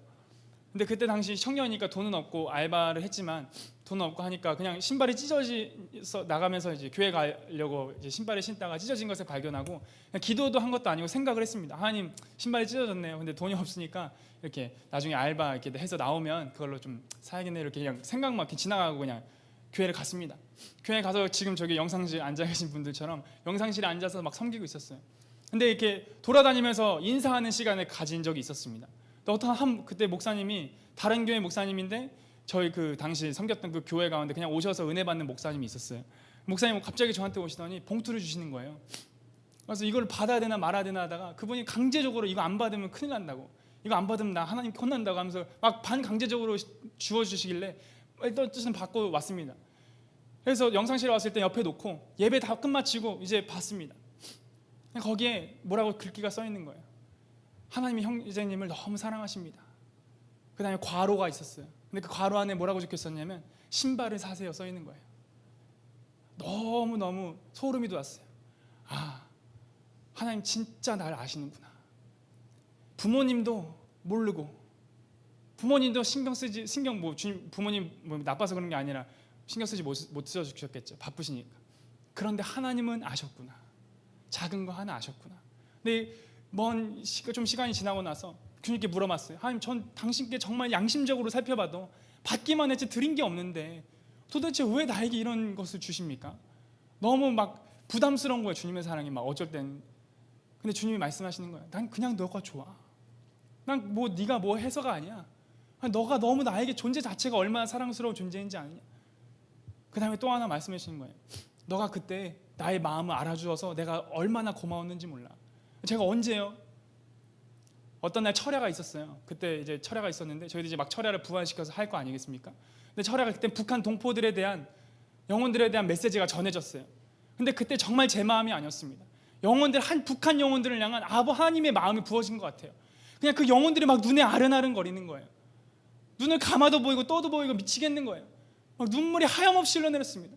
근데 그때 당시 청년이니까 돈은 없고 알바를 했지만 돈 없고 하니까 그냥 신발이 찢어져서 나가면서 이제 교회 가려고 이제 신발을 신다가 찢어진 것을 발견하고, 그냥 기도도 한 것도 아니고 생각을 했습니다. 하나님, 신발이 찢어졌네요. 근데 돈이 없으니까 이렇게 나중에 알바 이렇게 해서 나오면 그걸로 좀 사야겠네, 이렇게 그냥 생각만 이렇게 지나가고 그냥 교회를 갔습니다. 교회 가서 지금 저기 영상실 앉아 계신 분들처럼 영상실에 앉아서 막 섬기고 있었어요. 근데 이렇게 돌아다니면서 인사하는 시간을 가진 적이 있었습니다. 그때 목사님이 다른 교회 목사님인데 저희 그 당시 섬겼던 그 교회 가운데 그냥 오셔서 은혜 받는 목사님이 있었어요. 목사님은 갑자기 저한테 오시더니 봉투를 주시는 거예요. 그래서 이걸 받아야 되나 말아야 되나 하다가 그분이 강제적으로 이거 안 받으면 큰일 난다고, 이거 안 받으면 나 하나님 혼난다고 하면서 막 반강제적으로 주워주시길래 일단 뜻은 받고 왔습니다. 그래서 영상실에 왔을 때 옆에 놓고 예배 다 끝마치고 이제 봤습니다. 거기에 뭐라고 글귀가 써 있는 거예요. 하나님이 형제님을 너무 사랑하십니다. 그 다음에 괄호가 있었어요. 근데 그 괄호 안에 뭐라고 적혀 있었냐면 신발을 사세요 써 있는 거예요. 너무너무 소름이 돋았어요. 아, 하나님 진짜 날 아시는구나. 부모님도 모르고 부모님도 신경 뭐 주님 부모님 뭐 나빠서 그런 게 아니라 신경 쓰지 못 써주셨겠죠. 바쁘시니까. 그런데 하나님은 아셨구나. 작은 거 하나 아셨구나. 근데 좀 시간이 지나고 나서 주님께 물어봤어요. 하나님, 전 당신께 정말 양심적으로 살펴봐도 받기만 했지 드린 게 없는데 도대체 왜 나에게 이런 것을 주십니까? 너무 막 부담스러운 거예요. 주님의 사랑이 막 어쩔 땐. 근데 주님이 말씀하시는 거예요. 난 그냥 너가 좋아. 난 뭐 네가 뭐 해서가 아니야. 너가 너무 나에게 존재 자체가 얼마나 사랑스러운 존재인지 아느냐. 그 다음에 또 하나 말씀해 주시는 거예요. 너가 그때 나의 마음을 알아주어서 내가 얼마나 고마웠는지 몰라. 제가 언제요? 어떤 날 철야가 있었어요. 그때 이제 철야가 있었는데 저희도 이제 막 철야를 부활시켜서 할 거 아니겠습니까? 근데 철야가 그때 북한 동포들에 대한 영혼들에 대한 메시지가 전해졌어요. 근데 그때 정말 제 마음이 아니었습니다. 북한 영혼들을 향한 하나님의 마음이 부어진 것 같아요. 그냥 그 영혼들이 막 눈에 아른아른 거리는 거예요. 눈을 감아도 보이고 떠도 보이고 미치겠는 거예요. 막 눈물이 하염없이 흘러내렸습니다.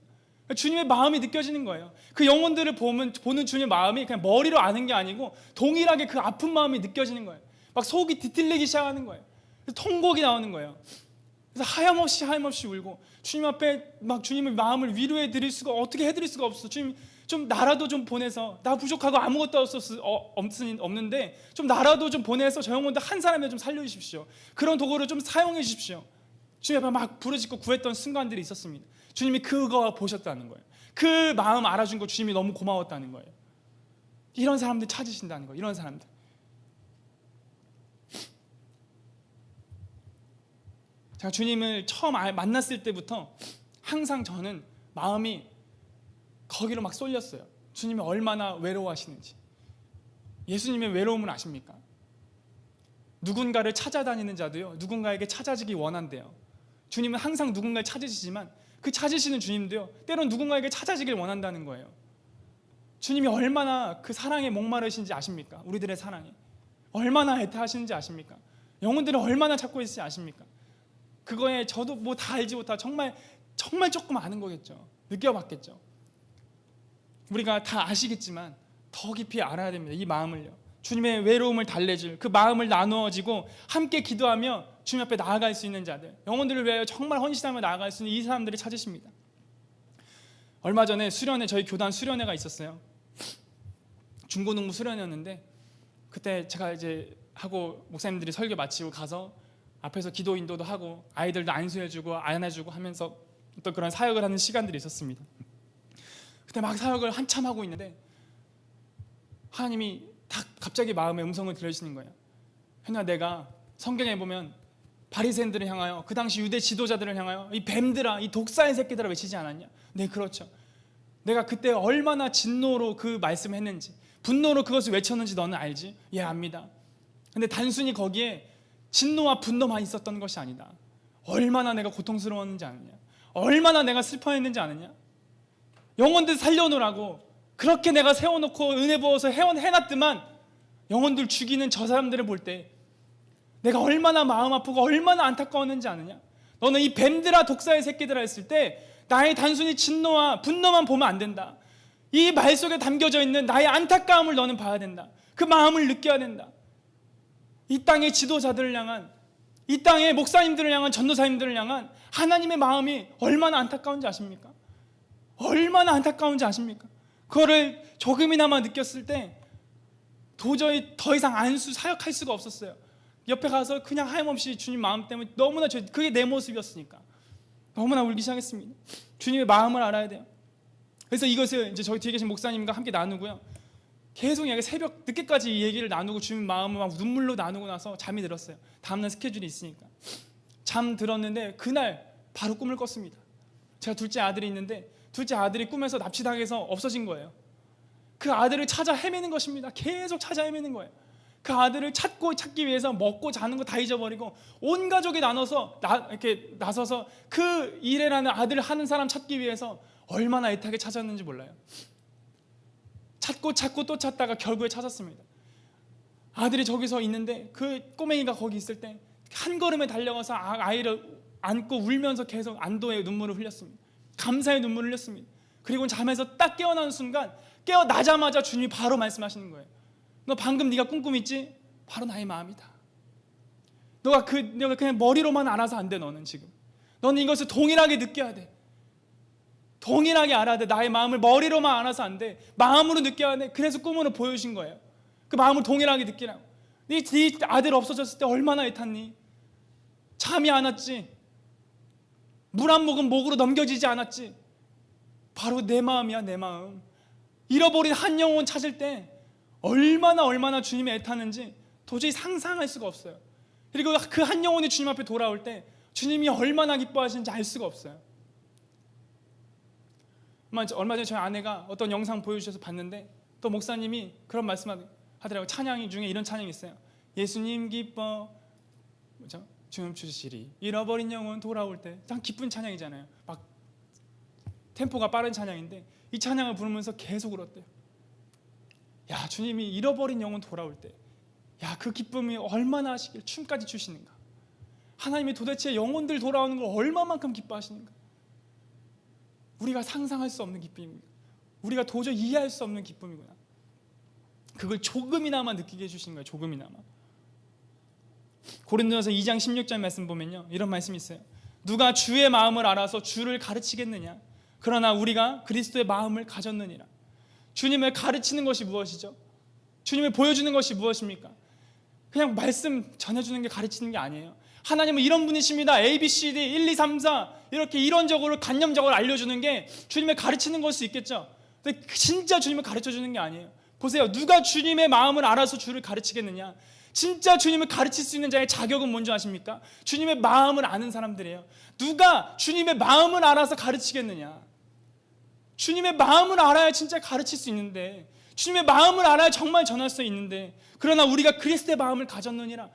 주님의 마음이 느껴지는 거예요. 그 영혼들을 보는 주님의 마음이 그냥 머리로 아는 게 아니고 동일하게 그 아픈 마음이 느껴지는 거예요. 막 속이 뒤틀리기 시작하는 거예요. 그래서 통곡이 나오는 거예요. 그래서 하염없이 울고 주님 앞에 막 주님의 마음을 위로해 드릴 수가 어떻게 해드릴 수가 없어. 주님 좀 나라도 좀 보내서 나 부족하고 아무것도 없는데 좀 나라도 좀 보내서 저 영혼들 한 사람이라도 좀 살려주십시오. 그런 도구를 좀 사용해 주십시오. 주님 앞에 막 부르짖고 구했던 순간들이 있었습니다. 주님이 그거 보셨다는 거예요. 그 마음 알아준 거 주님이 너무 고마웠다는 거예요. 이런 사람들 찾으신다는 거예요. 이런 사람들. 제가 주님을 처음 만났을 때부터 항상 저는 마음이 거기로 막 쏠렸어요. 주님이 얼마나 외로워하시는지. 예수님의 외로움을 아십니까? 누군가를 찾아다니는 자도요, 누군가에게 찾아지기 원한대요. 주님은 항상 누군가를 찾으시지만 그 찾으시는 주님도요, 때론 누군가에게 찾아지길 원한다는 거예요. 주님이 얼마나 그 사랑에 목마르신지 아십니까? 우리들의 사랑에 얼마나 애타하시는지 아십니까? 영혼들을 얼마나 찾고 있을지 아십니까? 그거에 저도 뭐 다 알지 못하고 정말 조금 아는 거겠죠. 느껴봤겠죠. 우리가 다 아시겠지만 더 깊이 알아야 됩니다. 이 마음을요. 주님의 외로움을 달래줄 그 마음을 나누어지고 함께 기도하며 주님 앞에 나아갈 수 있는 자들, 영혼들을 위하여 정말 헌신하며 나아갈 수 있는 이 사람들이 찾으십니다. 얼마 전에 저희 교단 수련회가 있었어요. 중고등부 수련회였는데 그때 제가 이제 하고 목사님들이 설교 마치고 가서 앞에서 기도 인도도 하고 아이들도 안수해주고 안아주고 하면서 또 그런 사역을 하는 시간들이 있었습니다. 그때 막 사역을 한참 하고 있는데 하나님이 딱 갑자기 마음에 음성을 들려주시는 거예요. 현아, 내가 성경에 보면 바리새인들을 향하여, 그 당시 유대 지도자들을 향하여 이 뱀들아, 이 독사의 새끼들아 외치지 않았냐? 네, 그렇죠. 내가 그때 얼마나 진노로 그 말씀을 했는지, 분노로 그것을 외쳤는지 너는 알지? 예, 압니다. 근데 단순히 거기에 진노와 분노만 있었던 것이 아니다. 얼마나 내가 고통스러웠는지 아느냐? 얼마나 내가 슬퍼했는지 아느냐? 영혼들 살려놓으라고 그렇게 내가 세워놓고 은혜 부어서 해놨더만 영혼들 죽이는 저 사람들을 볼 때 내가 얼마나 마음 아프고 얼마나 안타까웠는지 아느냐? 너는 이 뱀들아 독사의 새끼들아 했을 때 나의 단순히 진노와 분노만 보면 안 된다. 이 말 속에 담겨져 있는 나의 안타까움을 너는 봐야 된다. 그 마음을 느껴야 된다. 이 땅의 지도자들을 향한, 이 땅의 목사님들을 향한, 전도사님들을 향한 하나님의 마음이 얼마나 안타까운지 아십니까? 얼마나 안타까운지 아십니까? 그거를 조금이나마 느꼈을 때 도저히 더 이상 사역할 수가 없었어요. 옆에 가서 그냥 하염없이 주님 마음 때문에 너무나 그게 내 모습이었으니까 너무나 울기 시작했습니다. 주님의 마음을 알아야 돼요. 그래서 이것을 이제 저희 뒤에 계신 목사님과 함께 나누고요, 계속 새벽 늦게까지 이 얘기를 나누고 주님 마음을 막 눈물로 나누고 나서 잠이 들었어요. 다음날 스케줄이 있으니까 잠 들었는데 그날 바로 꿈을 꿨습니다. 제가 둘째 아들이 있는데 둘째 아들이 꿈에서 납치당해서 없어진 거예요. 그 아들을 찾아 헤매는 것입니다. 계속 찾아 헤매는 거예요. 그 아들을 찾기 위해서 먹고 자는 거 다 잊어버리고 온 가족이 이렇게 나서서 그 일이라는 아들을 하는 사람 찾기 위해서 얼마나 애타게 찾았는지 몰라요. 찾고 또 찾다가 결국에 찾았습니다. 아들이 저기서 있는데 그 꼬맹이가 거기 있을 때 한 걸음에 달려가서 아이를 안고 울면서 계속 안도의 눈물을 흘렸습니다. 감사의 눈물을 흘렸습니다. 그리고 잠에서 딱 깨어나는 순간, 깨어나자마자 주님이 바로 말씀하시는 거예요. 너 방금 네가 꿈 있지? 바로 나의 마음이다. 너가 그냥 머리로만 알아서 안 돼. 너는 이것을 동일하게 느껴야 돼. 동일하게 알아야 돼. 나의 마음을 머리로만 알아서 안 돼. 마음으로 느껴야 돼. 그래서 꿈으로 보여주신 거예요. 그 마음을 동일하게 느끼라고. 네 아들 없어졌을 때 얼마나 애탔니? 잠이 안 왔지? 물 한 모금 목으로 넘겨지지 않았지? 바로 내 마음이야, 내 마음. 잃어버린 한 영혼 찾을 때 얼마나 주님이 애타는지 도저히 상상할 수가 없어요. 그리고 그 한 영혼이 주님 앞에 돌아올 때 주님이 얼마나 기뻐하시는지 알 수가 없어요. 얼마 전에 저희 아내가 어떤 영상 보여주셔서 봤는데, 또 목사님이 그런 말씀하더라고요. 찬양 중에 이런 찬양이 있어요. 예수님 기뻐 춤추시리 잃어버린 영혼 돌아올 때. 참 기쁜 찬양이잖아요. 막 템포가 빠른 찬양인데 이 찬양을 부르면서 계속 울었대요. 야, 주님이 잃어버린 영혼 돌아올 때, 야, 그 기쁨이 얼마나 하시길 춤까지 추시는가. 하나님이 도대체 영혼들 돌아오는 걸 얼마만큼 기뻐하시는가. 우리가 상상할 수 없는 기쁨입니다. 우리가 도저히 이해할 수 없는 기쁨이구나. 그걸 조금이나마 느끼게 해주신 거예요. 조금이나마. 고린도전서 2장 16절 말씀 보면요, 이런 말씀이 있어요. 누가 주의 마음을 알아서 주를 가르치겠느냐. 그러나 우리가 그리스도의 마음을 가졌느니라. 주님을 가르치는 것이 무엇이죠? 주님을 보여주는 것이 무엇입니까? 그냥 말씀 전해주는 게 가르치는 게 아니에요. 하나님은 이런 분이십니다. A, B, C, D, 1, 2, 3, 4 이렇게 이론적으로 관념적으로 알려주는 게 주님을 가르치는 걸 수 있겠죠. 근데 진짜 주님을 가르쳐주는 게 아니에요. 보세요. 누가 주님의 마음을 알아서 주를 가르치겠느냐. 진짜 주님을 가르칠 수 있는 자의 자격은 뭔지 아십니까? 주님의 마음을 아는 사람들이에요. 누가 주님의 마음을 알아서 가르치겠느냐. 주님의 마음을 알아야 진짜 가르칠 수 있는데, 주님의 마음을 알아야 정말 전할 수 있는데, 그러나 우리가 그리스도의 마음을 가졌느니라.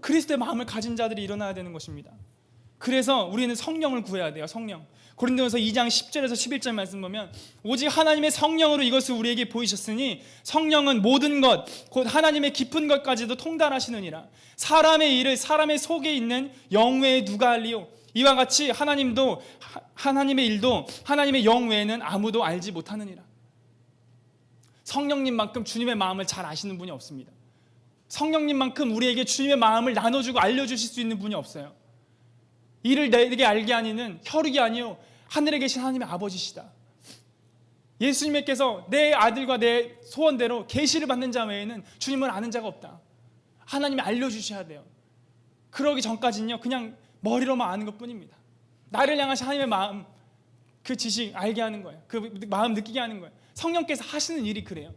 그리스도의 마음을 가진 자들이 일어나야 되는 것입니다. 그래서 우리는 성령을 구해야 돼요. 성령. 고린도전서 2장 10절에서 11절 말씀 보면, 오직 하나님의 성령으로 이것을 우리에게 보이셨으니 성령은 모든 것 곧 하나님의 깊은 것까지도 통달하시느니라. 사람의 일을 사람의 속에 있는 영 외에 누가 알리요. 이와 같이 하나님의 일도 하나님의 영 외에는 아무도 알지 못하느니라. 성령님만큼 주님의 마음을 잘 아시는 분이 없습니다. 성령님만큼 우리에게 주님의 마음을 나눠주고 알려주실 수 있는 분이 없어요. 이를 내게 알게 하니는 혈육이 아니요 하늘에 계신 하나님의 아버지시다. 예수님께서 내 아들과 내 소원대로 계시를 받는 자 외에는 주님을 아는 자가 없다. 하나님이 알려주셔야 돼요. 그러기 전까지는요, 그냥 머리로만 아는 것뿐입니다. 나를 향하신 하나님의 마음, 그 지식 알게 하는 거예요. 그 마음 느끼게 하는 거예요. 성령께서 하시는 일이 그래요.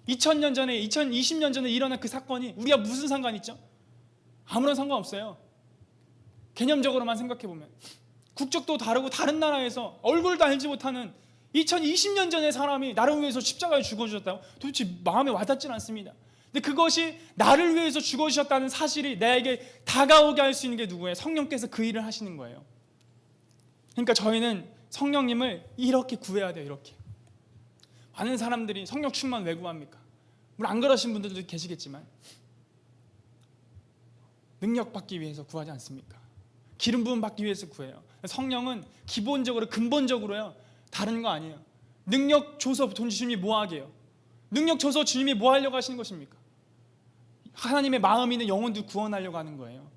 2000년 전에 2020년 전에 일어난 그 사건이 우리가 무슨 상관이 있죠? 아무런 상관없어요. 개념적으로만 생각해보면 국적도 다르고 다른 나라에서 얼굴도 알지 못하는 2020년 전의 사람이 나를 위해서 십자가에 죽어주셨다고 도대체 마음에 와닿지는 않습니다. 근데 그것이 나를 위해서 죽어주셨다는 사실이 나에게 다가오게 할 수 있는 게 누구예요? 성령께서 그 일을 하시는 거예요. 그러니까 저희는 성령님을 이렇게 구해야 돼요. 이렇게. 많은 사람들이 성령 충만 왜 구합니까? 물론 안 그러신 분들도 계시겠지만 능력 받기 위해서 구하지 않습니까? 기름 부음 받기 위해서 구해요. 성령은 기본적으로 근본적으로요, 다른 거 아니에요. 능력 줘서 주님이 뭐 하게 해요? 능력 줘서 주님이 뭐 하려고 하시는 것입니까? 하나님의 마음이 있는 영혼도 구원하려고 하는 거예요.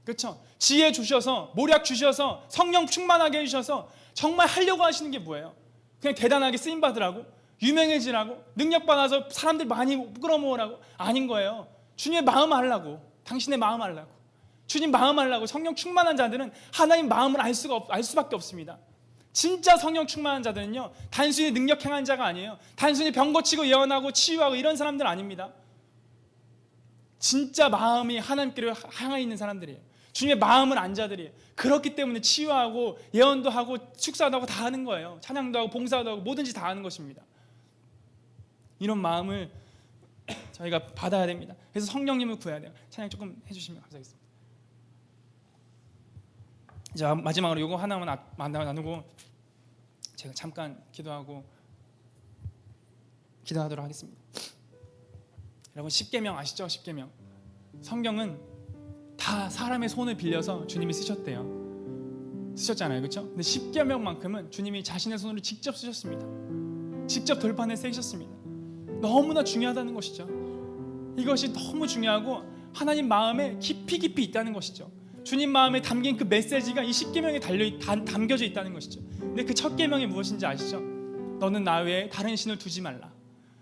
그렇죠? 지혜 주셔서, 모략 주셔서, 성령 충만하게 해주셔서 정말 하려고 하시는 게 뭐예요? 그냥 대단하게 쓰임받으라고? 유명해지라고? 능력 받아서 사람들 많이 끌어모으라고? 아닌 거예요. 주님의 마음 알라고. 당신의 마음 알라고. 주님 마음 알라고. 성령 충만한 자들은 하나님 마음을 알 수밖에 없습니다. 진짜 성령 충만한 자들은요, 단순히 능력 행한 자가 아니에요. 단순히 병 고치고 예언하고 치유하고 이런 사람들 아닙니다. 진짜 마음이 하나님께로 향해 있는 사람들이에요. 주님의 마음을 안 자들이에요. 그렇기 때문에 치유하고 예언도 하고 축사도 하고 다 하는 거예요. 찬양도 하고 봉사도 하고 뭐든지 다 하는 것입니다. 이런 마음을 저희가 받아야 됩니다. 그래서 성령님을 구해야 돼요. 찬양 조금 해주시면 감사하겠습니다. 자, 마지막으로 이거 하나만 나누고 제가 잠깐 기도하도록 하겠습니다. 여러분, 십계명 아시죠? 십계명. 성경은 다 사람의 손을 빌려서 주님이 쓰셨잖아요, 그렇죠? 근데 십계명만큼은 주님이 자신의 손으로 직접 쓰셨습니다. 직접 돌판에 쓰셨습니다. 너무나 중요하다는 것이죠. 이것이 너무 중요하고 하나님 마음에 깊이 있다는 것이죠. 주님 마음에 담긴 그 메시지가 이 10계명에 담겨져 있다는 것이죠. 근데 그 첫 계명이 무엇인지 아시죠? 너는 나 외에 다른 신을 두지 말라.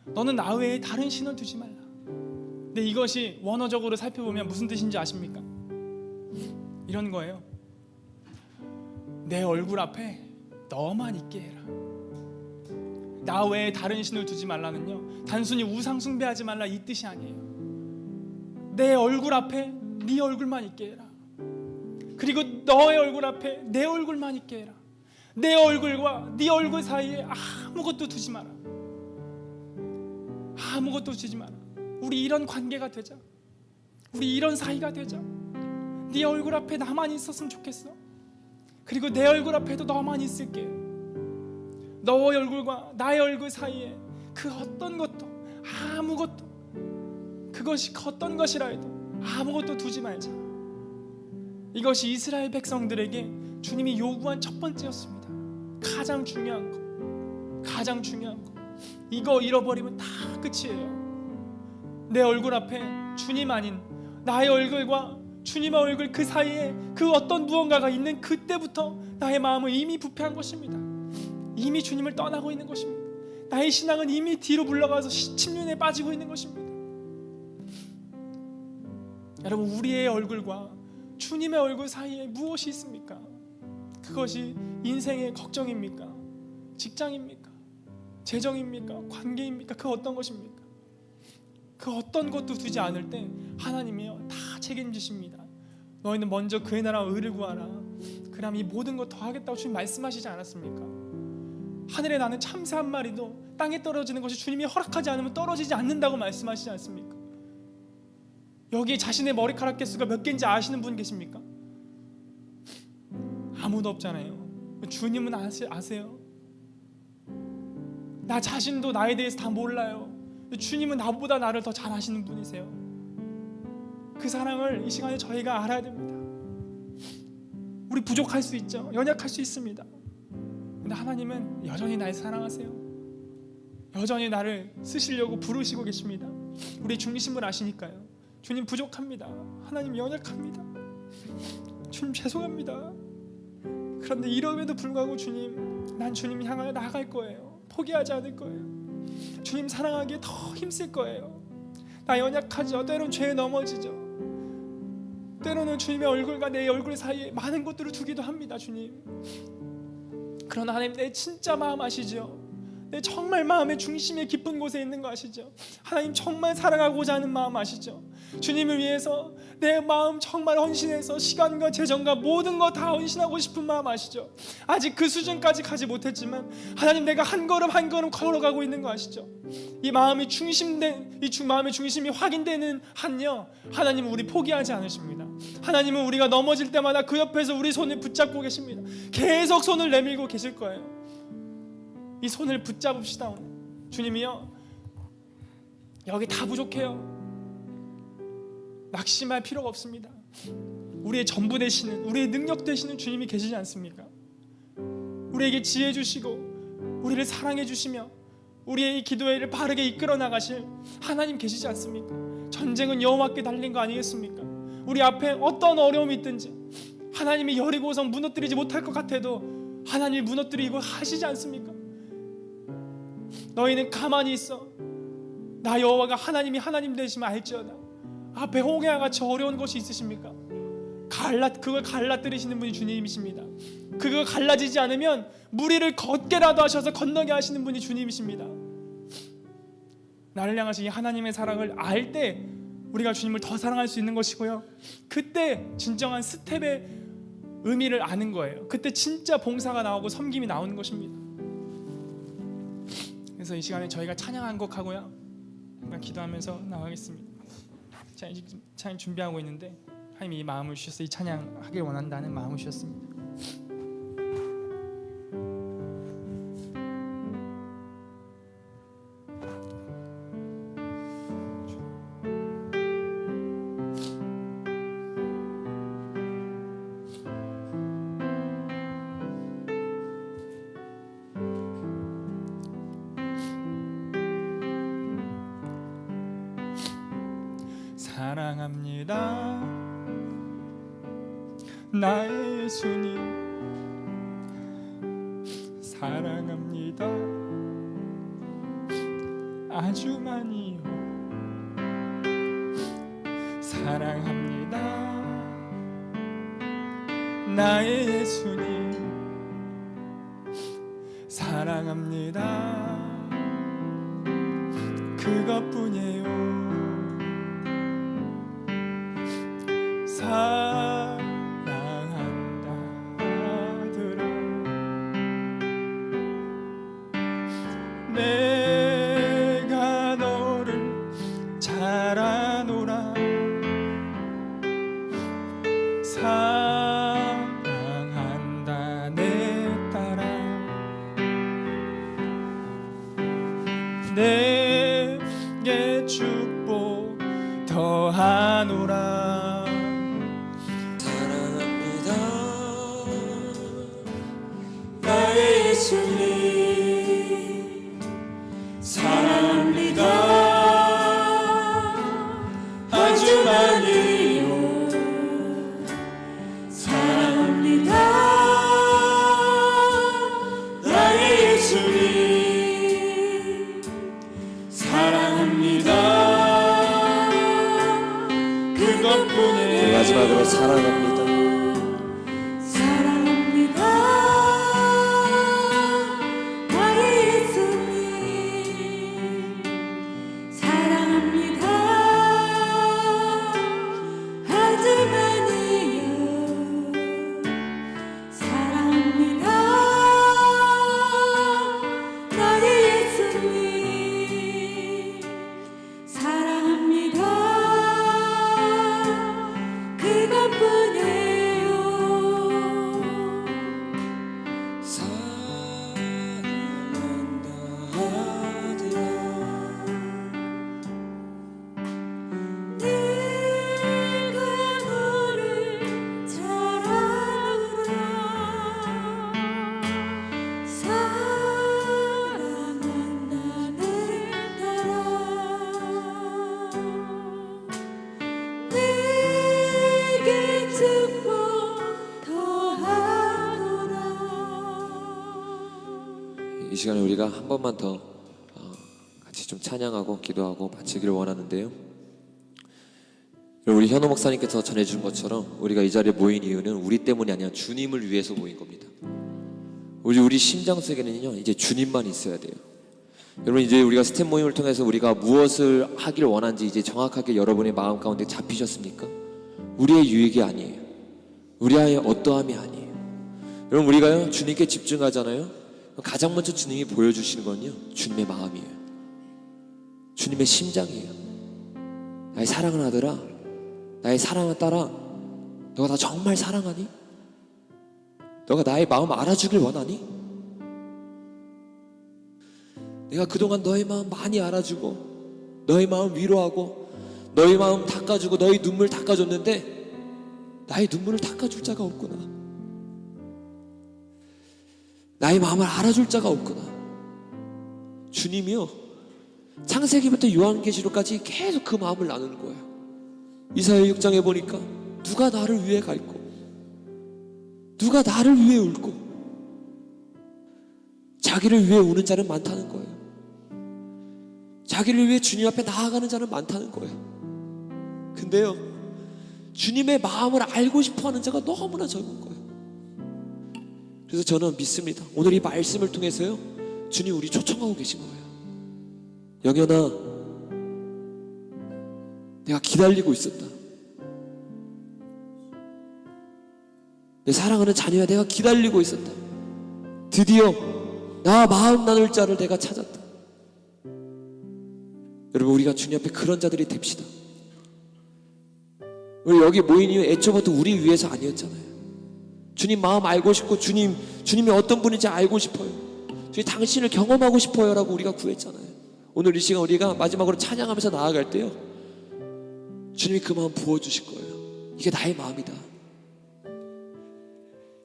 너는 나 외에 다른 신을 두지 말라. 근데 이것이 원어적으로 살펴보면 무슨 뜻인지 아십니까? 이런 거예요. 내 얼굴 앞에 너만 있게 해라. 나 외에 다른 신을 두지 말라는요, 단순히 우상 숭배하지 말라 이 뜻이 아니에요. 내 얼굴 앞에 네 얼굴만 있게 해라. 그리고 너의 얼굴 앞에 내 얼굴만 있게 해라. 내 얼굴과 네 얼굴 사이에 아무것도 두지 마라. 아무것도 두지 마라. 우리 이런 관계가 되자. 우리 이런 사이가 되자. 네 얼굴 앞에 나만 있었으면 좋겠어. 그리고 내 얼굴 앞에도 너만 있을게. 너의 얼굴과 나의 얼굴 사이에 그 어떤 것도, 아무것도, 그것이 어떤 것이라 해도 아무것도 두지 말자. 이것이 이스라엘 백성들에게 주님이 요구한 첫 번째였습니다. 가장 중요한 거, 가장 중요한 거. 이거 잃어버리면 다 끝이에요. 내 얼굴 앞에 주님 아닌 나의 얼굴과 주님의 얼굴 그 사이에 그 어떤 무언가가 있는 그때부터 나의 마음은 이미 부패한 것입니다. 이미 주님을 떠나고 있는 것입니다. 나의 신앙은 이미 뒤로 물러가서 침륜에 빠지고 있는 것입니다. 여러분, 우리의 얼굴과 주님의 얼굴 사이에 무엇이 있습니까? 그것이 인생의 걱정입니까? 직장입니까? 재정입니까? 관계입니까? 그 어떤 것입니까? 그 어떤 것도 두지 않을 때 하나님이요 다 책임지십니다. 너희는 먼저 그의 나라와 의를 구하라. 그럼 이 모든 것 더하겠다고 주님 말씀하시지 않았습니까? 하늘에 나는 참새 한 마리도 땅에 떨어지는 것이 주님이 허락하지 않으면 떨어지지 않는다고 말씀하시지 않습니까? 여기 자신의 머리카락 개수가 몇 개인지 아시는 분 계십니까? 아무도 없잖아요. 주님은 아세요. 나 자신도 나에 대해서 다 몰라요. 주님은 나보다 나를 더 잘 아시는 분이세요. 그 사랑을 이 시간에 저희가 알아야 됩니다. 우리 부족할 수 있죠. 연약할 수 있습니다. 근데 하나님은 여전히 날 사랑하세요. 여전히 나를 쓰시려고 부르시고 계십니다. 우리 중심을 아시니까요. 주님 부족합니다. 하나님 연약합니다. 주님 죄송합니다. 그런데 이럼에도 불구하고 주님, 난 주님 향하여 나아갈 거예요. 포기하지 않을 거예요. 주님 사랑하기에 더 힘쓸 거예요. 나 연약하죠. 때로는 죄에 넘어지죠. 때로는 주님의 얼굴과 내 얼굴 사이에 많은 것들을 두기도 합니다. 주님, 그러나 하나님 내 진짜 마음 아시죠? 내 정말 마음의 중심에 깊은 곳에 있는 거 아시죠? 하나님 정말 사랑하고자 하는 마음 아시죠? 주님을 위해서 내 마음 정말 헌신해서 시간과 재정과 모든 거 다 헌신하고 싶은 마음 아시죠? 아직 그 수준까지 가지 못했지만 하나님 내가 한 걸음 한 걸음 걸어가고 있는 거 아시죠? 이 마음이 마음의 중심이 확인되는 한요, 하나님은 우리 포기하지 않으십니다. 하나님은 우리가 넘어질 때마다 그 옆에서 우리 손을 붙잡고 계십니다. 계속 손을 내밀고 계실 거예요. 이 손을 붙잡읍시다. 오늘 주님이요, 여기 다 부족해요. 낙심할 필요가 없습니다. 우리의 전부 되시는, 우리의 능력 되시는 주님이 계시지 않습니까? 우리에게 지혜 주시고 우리를 사랑해 주시며 우리의 이 기도회를 바르게 이끌어 나가실 하나님 계시지 않습니까? 전쟁은 여호와께 달린 거 아니겠습니까? 우리 앞에 어떤 어려움이 있든지 하나님이 여리고성 무너뜨리지 못할 것 같아도 하나님이 무너뜨리고 하시지 않습니까? 너희는 가만히 있어. 나 여호와가 하나님이 하나님 되시면 알지어다. 앞에 홍해와 같이 어려운 것이 있으십니까? 그걸 갈라뜨리시는 분이 주님이십니다. 그거 갈라지지 않으면 무리를 걷게라도 하셔서 건너게 하시는 분이 주님이십니다. 나를 향하신 이 하나님의 사랑을 알 때 우리가 주님을 더 사랑할 수 있는 것이고요, 그때 진정한 스텝의 의미를 아는 거예요. 그때 진짜 봉사가 나오고 섬김이 나오는 것입니다. 그래서 이 시간에 저희가 찬양 한 곡 하고요, 기도하면서 나가겠습니다. 자, 이제 찬양 준비하고 있는데 하나님이 이 마음을 주셔서 이 찬양 하길 원한다는 마음을 주셨습니다. 사랑합니다. 사랑합니다. 나의 예수님 사랑합니다. 아주 많이요. 사랑합니다. 나의 예수님 사랑합니다. 그것뿐이에요. 사랑한다 하더라. 내가 너를 잘 아노라. 사랑한다 내 딸아. 내게 축복 더하노라. 사랑합니다. 나의 예수님 사랑합니다. 아주 많이요. 사랑합니다. 나의 예수님 사랑합니다. 그것뿐이에요. 마지막으로 사랑합니다. 사랑합니다. 나의 예수님 사랑합니다. 아주 많이요. 사랑합니다. 나의 예수님 사랑합니다. 그것뿐이에요. 사랑한다 하더라. 내가 너를 잘 알아. 사랑한다 내 딸아. 내게 축복 더하노라. 이 시간에 우리가 한 번만 더 같이 좀 찬양하고 기도하고 바치기를 원하는데요. 우리 현호 목사님께서 전해준 것처럼 우리가 이 자리에 모인 이유는 우리 때문이 아니라 주님을 위해서 모인 겁니다. 우리 심장 속에는요 이제 주님만 있어야 돼요. 여러분 이제 우리가 스텝 모임을 통해서 우리가 무엇을 하길 원하는지 이제 정확하게 여러분의 마음 가운데 잡히셨습니까? 우리의 유익이 아니에요. 우리의 어떠함이 아니에요. 여러분 우리가요 주님께 집중하잖아요. 가장 먼저 주님이 보여주시는 건요 주님의 마음이에요. 주님의 심장이에요. 나의 사랑을 하더라. 나의 사랑을 따라. 너가 나 정말 사랑하니? 너가 나의 마음 알아주길 원하니? 내가 그동안 너의 마음 많이 알아주고 너의 마음 위로하고 너의 마음 닦아주고 너의 눈물 닦아줬는데 나의 눈물을 닦아줄 자가 없구나. 나의 마음을 알아줄 자가 없구나. 주님이요 창세기부터 요한계시록까지 계속 그 마음을 나누는 거예요. 이사야 6장에 보니까 누가 나를 위해 갈고 누가 나를 위해 울고 자기를 위해 우는 자는 많다는 거예요. 자기를 위해 주님 앞에 나아가는 자는 많다는 거예요. 근데요 주님의 마음을 알고 싶어하는 자가 너무나 적은 거예요. 그래서 저는 믿습니다. 오늘 이 말씀을 통해서요 주님 우리 초청하고 계신 거예요. 영현아 내가 기다리고 있었다. 내 사랑하는 자녀야 내가 기다리고 있었다. 드디어 나와 마음 나눌 자를 내가 찾았다. 여러분 우리가 주님 앞에 그런 자들이 됩시다. 우리 여기 모인 이유 애초부터 우리 위해서 아니었잖아요. 주님 마음 알고 싶고 주님이 어떤 분인지 알고 싶어요. 주님 당신을 경험하고 싶어요 라고 우리가 구했잖아요. 오늘 이 시간 우리가 마지막으로 찬양하면서 나아갈 때요 주님이 그 마음 부어주실 거예요. 이게 나의 마음이다.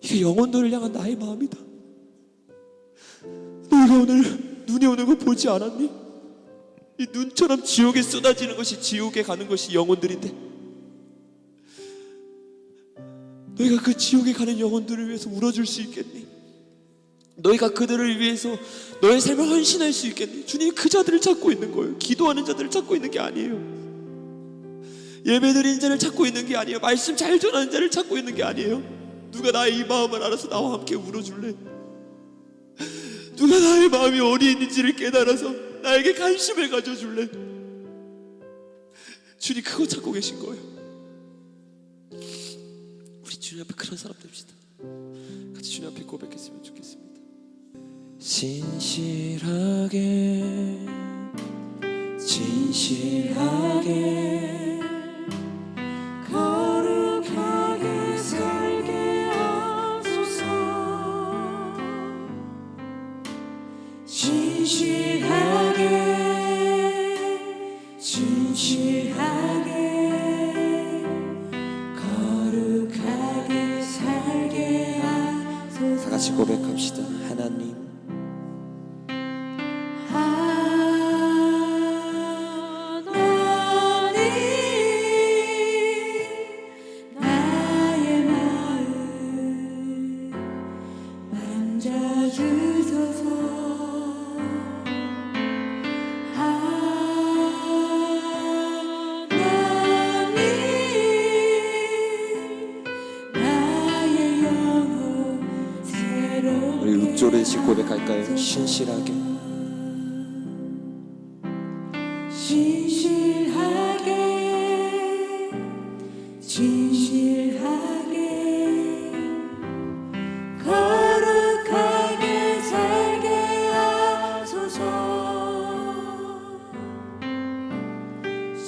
이게 영혼들을 향한 나의 마음이다. 너희가 오늘 눈이 오는 거 보지 않았니? 이 눈처럼 지옥에 쏟아지는 것이 지옥에 가는 것이 영혼들인데 너희가 그 지옥에 가는 영혼들을 위해서 울어줄 수 있겠니? 너희가 그들을 위해서 너의 삶을 헌신할 수 있겠니? 주님이 그 자들을 찾고 있는 거예요. 기도하는 자들을 찾고 있는 게 아니에요. 예배드리는 자를 찾고 있는 게 아니에요. 말씀 잘 전하는 자를 찾고 있는 게 아니에요. 누가 나의 이 마음을 알아서 나와 함께 울어줄래? 누가 나의 마음이 어디 있는지를 깨달아서 나에게 관심을 가져줄래? 주님 그거 찾고 계신 거예요. 우리 주님 앞에 그런 사람 됩시다. 같이 주님 앞에 고백했으면 좋겠습니다. 진실하게 진실하게 거룩하게 살게 하소서. 진실하게 진실하게 거룩하게 살게 하소서. 다 같이 고백합시다. 하나님 나의 마음 만져주소서. 나의 영혼 새롭게 우리 읊조리듯이 고백할까요? 신실하게 진실하게 진실하게 거룩하게 살게 하소서.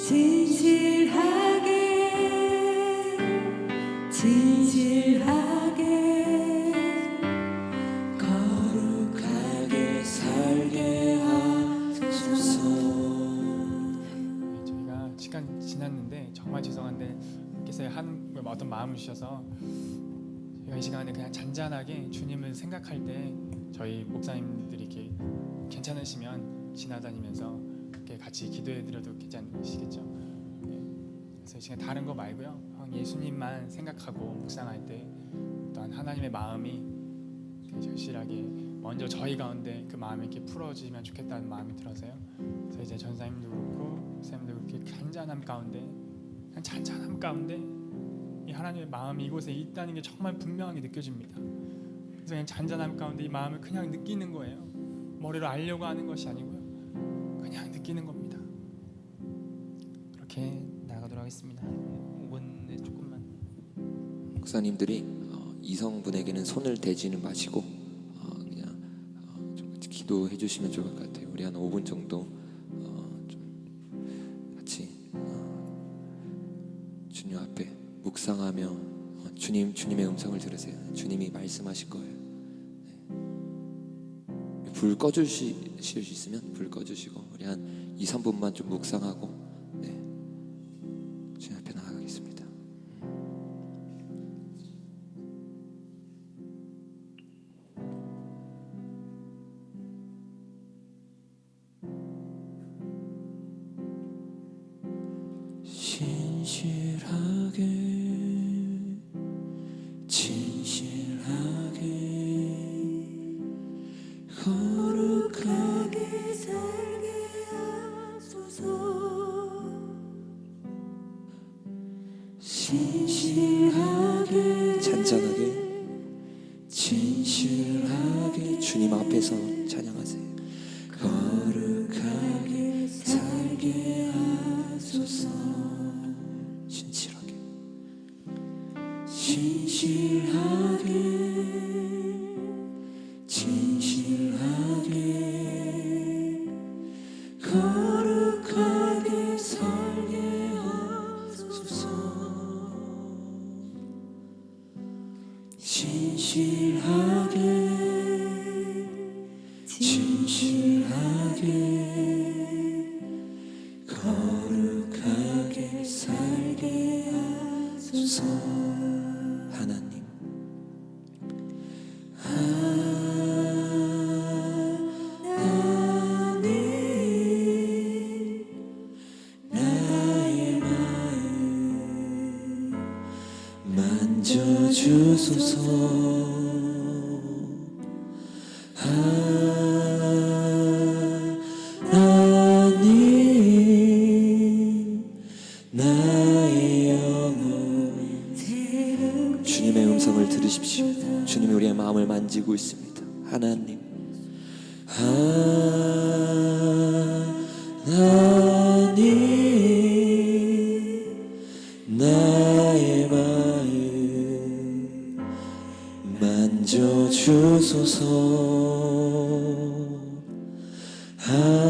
진실하게 진실하게 거룩하게 살게 하소서. 저희가 시간 지났는데 정말 죄송한데 께서 어떤 마음을 주셔서 저희가 이 시간에 그냥 잔잔하게 주님을 생각할 때 저희 목사님들이 이렇게 괜찮으시면 지나다니면서 이렇게 같이 기도해드려도 괜찮으시겠죠? 네. 그래서 이 시간 다른 거 말고요, 예수님만 생각하고 묵상할 때 또한 하나님의 마음이 절실하게 먼저 저희 가운데 그 마음이 이렇게 풀어지면 좋겠다는 마음이 들어서요. 그래서 이제 전사님도 그렇고 목사님도 그렇게 잔잔함 가운데, 그냥 잔잔함 가운데 이 하나님의 마음이 이곳에 있다는 게 정말 분명하게 느껴집니다. 그래서 그냥 잔잔함 가운데 이 마음을 그냥 느끼는 거예요. 머리로 알려고 하는 것이 아니고요, 그냥 느끼는 겁니다. 그렇게 나가도록 하겠습니다. 5분에 조금만. 목사님들이 이성분에게는 손을 대지는 마시고 그냥 좀 같이 기도해 주시면 좋을 것 같아요. 우리 한 5분 정도 좀 같이 주님 앞에 묵상하며 주님의 음성을 들으세요. 주님이 말씀하실 거예요. 네. 불 꺼주실 수 있으면 불 꺼주시고 우리 한 2, 3분만 좀 묵상하고 네. 주님 앞에 나아가겠습니다. 진실하게 진실하게 거룩하게 살게 하소서. 진실하게 잔잔하게 진실하게 주님 앞에서 찬양하세요. 거룩하게 살게 하소서. 진실하게 진실하게 진실하게 거룩하게 살게 하소서. 진실하게 진실하게 거룩하게 살게 하소서. 하나님 하나님 나의 마음 만져주소서. 주소서. 하나님 나의 영혼. 주님의 음성을 들으십시오. 주님이 우리의 마음을 만지고 있습니다. 하나님 나의 마음 만져주소서. 하나님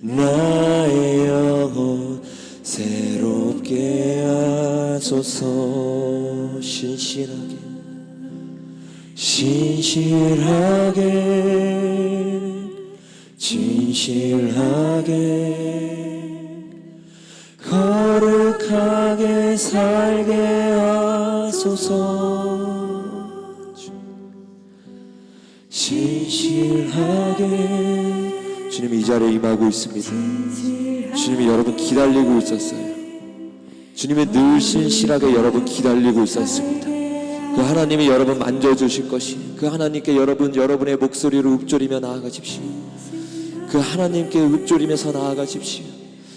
나의 영혼 새롭게 하소서. 신실하게 진실하게 거룩하게 살게 하소서. 진실하게. 주님이 이 자리에 임하고 있습니다. 주님이 여러분 기다리고 있었어요. 주님이 늘 신실하게 여러분 기다리고 있었습니다. 그 하나님이 여러분 만져주실 것이, 그 하나님께 여러분의 목소리로 읊조리며 나아가십시오. 그 하나님께 읊조리면서 나아가십시오.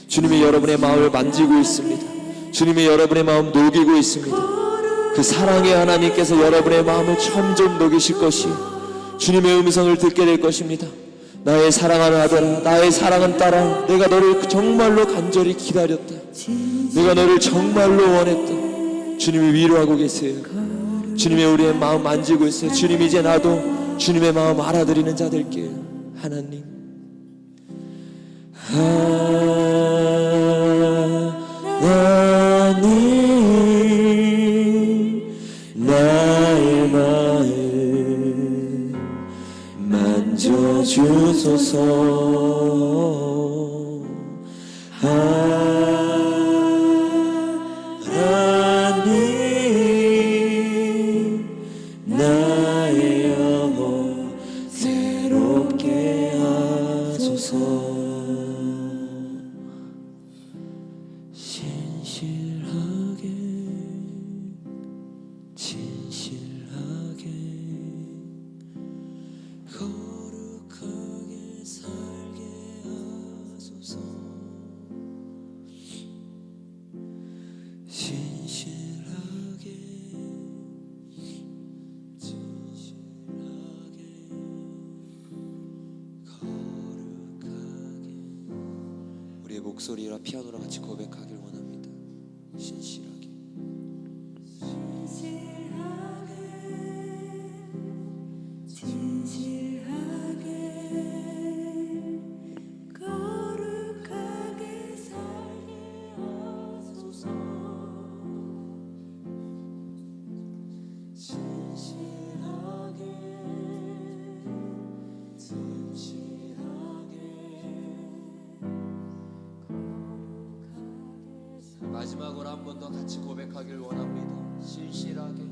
주님이 여러분의 마음을 만지고 있습니다. 주님이 여러분의 마음 녹이고 있습니다. 그 사랑의 하나님께서 여러분의 마음을 점점 녹이실 것이, 주님의 음성을 듣게 될 것입니다. 나의 사랑하는 아들아, 나의 사랑하는 딸아, 내가 너를 정말로 간절히 기다렸다. 내가 너를 정말로 원했다. 주님이 위로하고 계세요. 주님이 우리의 마음 만지고 있어요. 주님, 이제 나도 주님의 마음 알아들이는 자 될게요. 하나님 나의 마음 만져주소서. 하나님 나의 영혼 새롭게 하소서. 진실하게 거룩하게 살게 하소서. 진실하게 거룩하게. 우리의 목소리와 피아노랑 같이 고백하길 원합니다. 신실하게 거룩하게 살게 하소서. 마지막으로 한 번 더 같이 고백하길 원합니다. 신실하게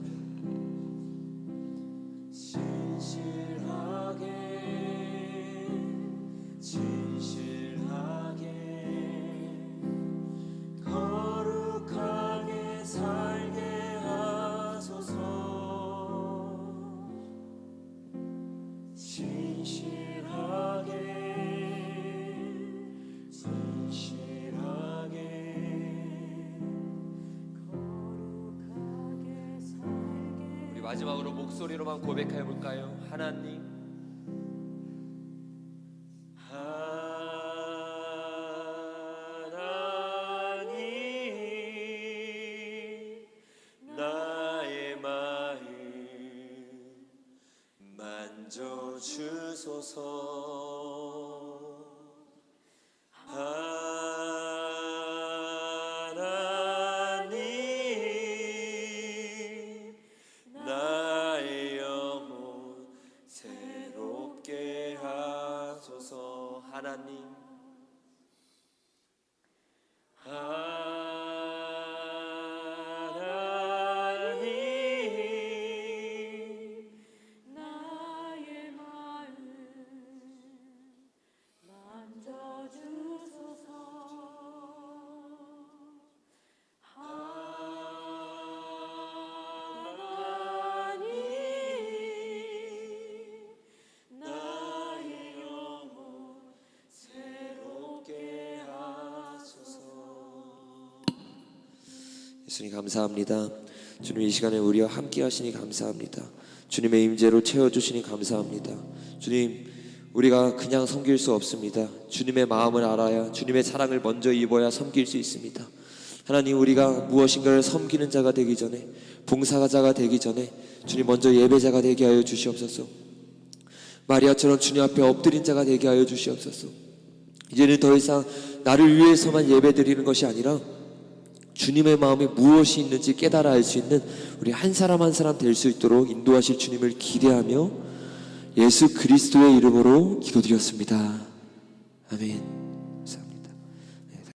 거룩하게 살게 하소서. 우리 마지막으로 목소리로만 고백해 볼까요? 하나님 나의 마음 만져주소서. 하나님 나의 영혼 새롭게 하소서. 하나님 나의 마음 만져주소서. 예수님 감사합니다. 주님 이 시간에 우리와 함께 하시니 감사합니다. 주님의 임재로 채워주시니 감사합니다. 주님 우리가 그냥 섬길 수 없습니다. 주님의 마음을 알아야 주님의 사랑을 먼저 입어야 섬길 수 있습니다. 하나님 우리가 무엇인가를 섬기는 자가 되기 전에 봉사자가 되기 전에 주님 먼저 예배자가 되게 하여 주시옵소서. 마리아처럼 주님 앞에 엎드린 자가 되게 하여 주시옵소서. 이제는 더 이상 나를 위해서만 예배드리는 것이 아니라 주님의 마음에 무엇이 있는지 깨달아 알 수 있는 우리 한 사람 한 사람 될 수 있도록 인도하실 주님을 기대하며 예수 그리스도의 이름으로 기도드렸습니다. 아멘.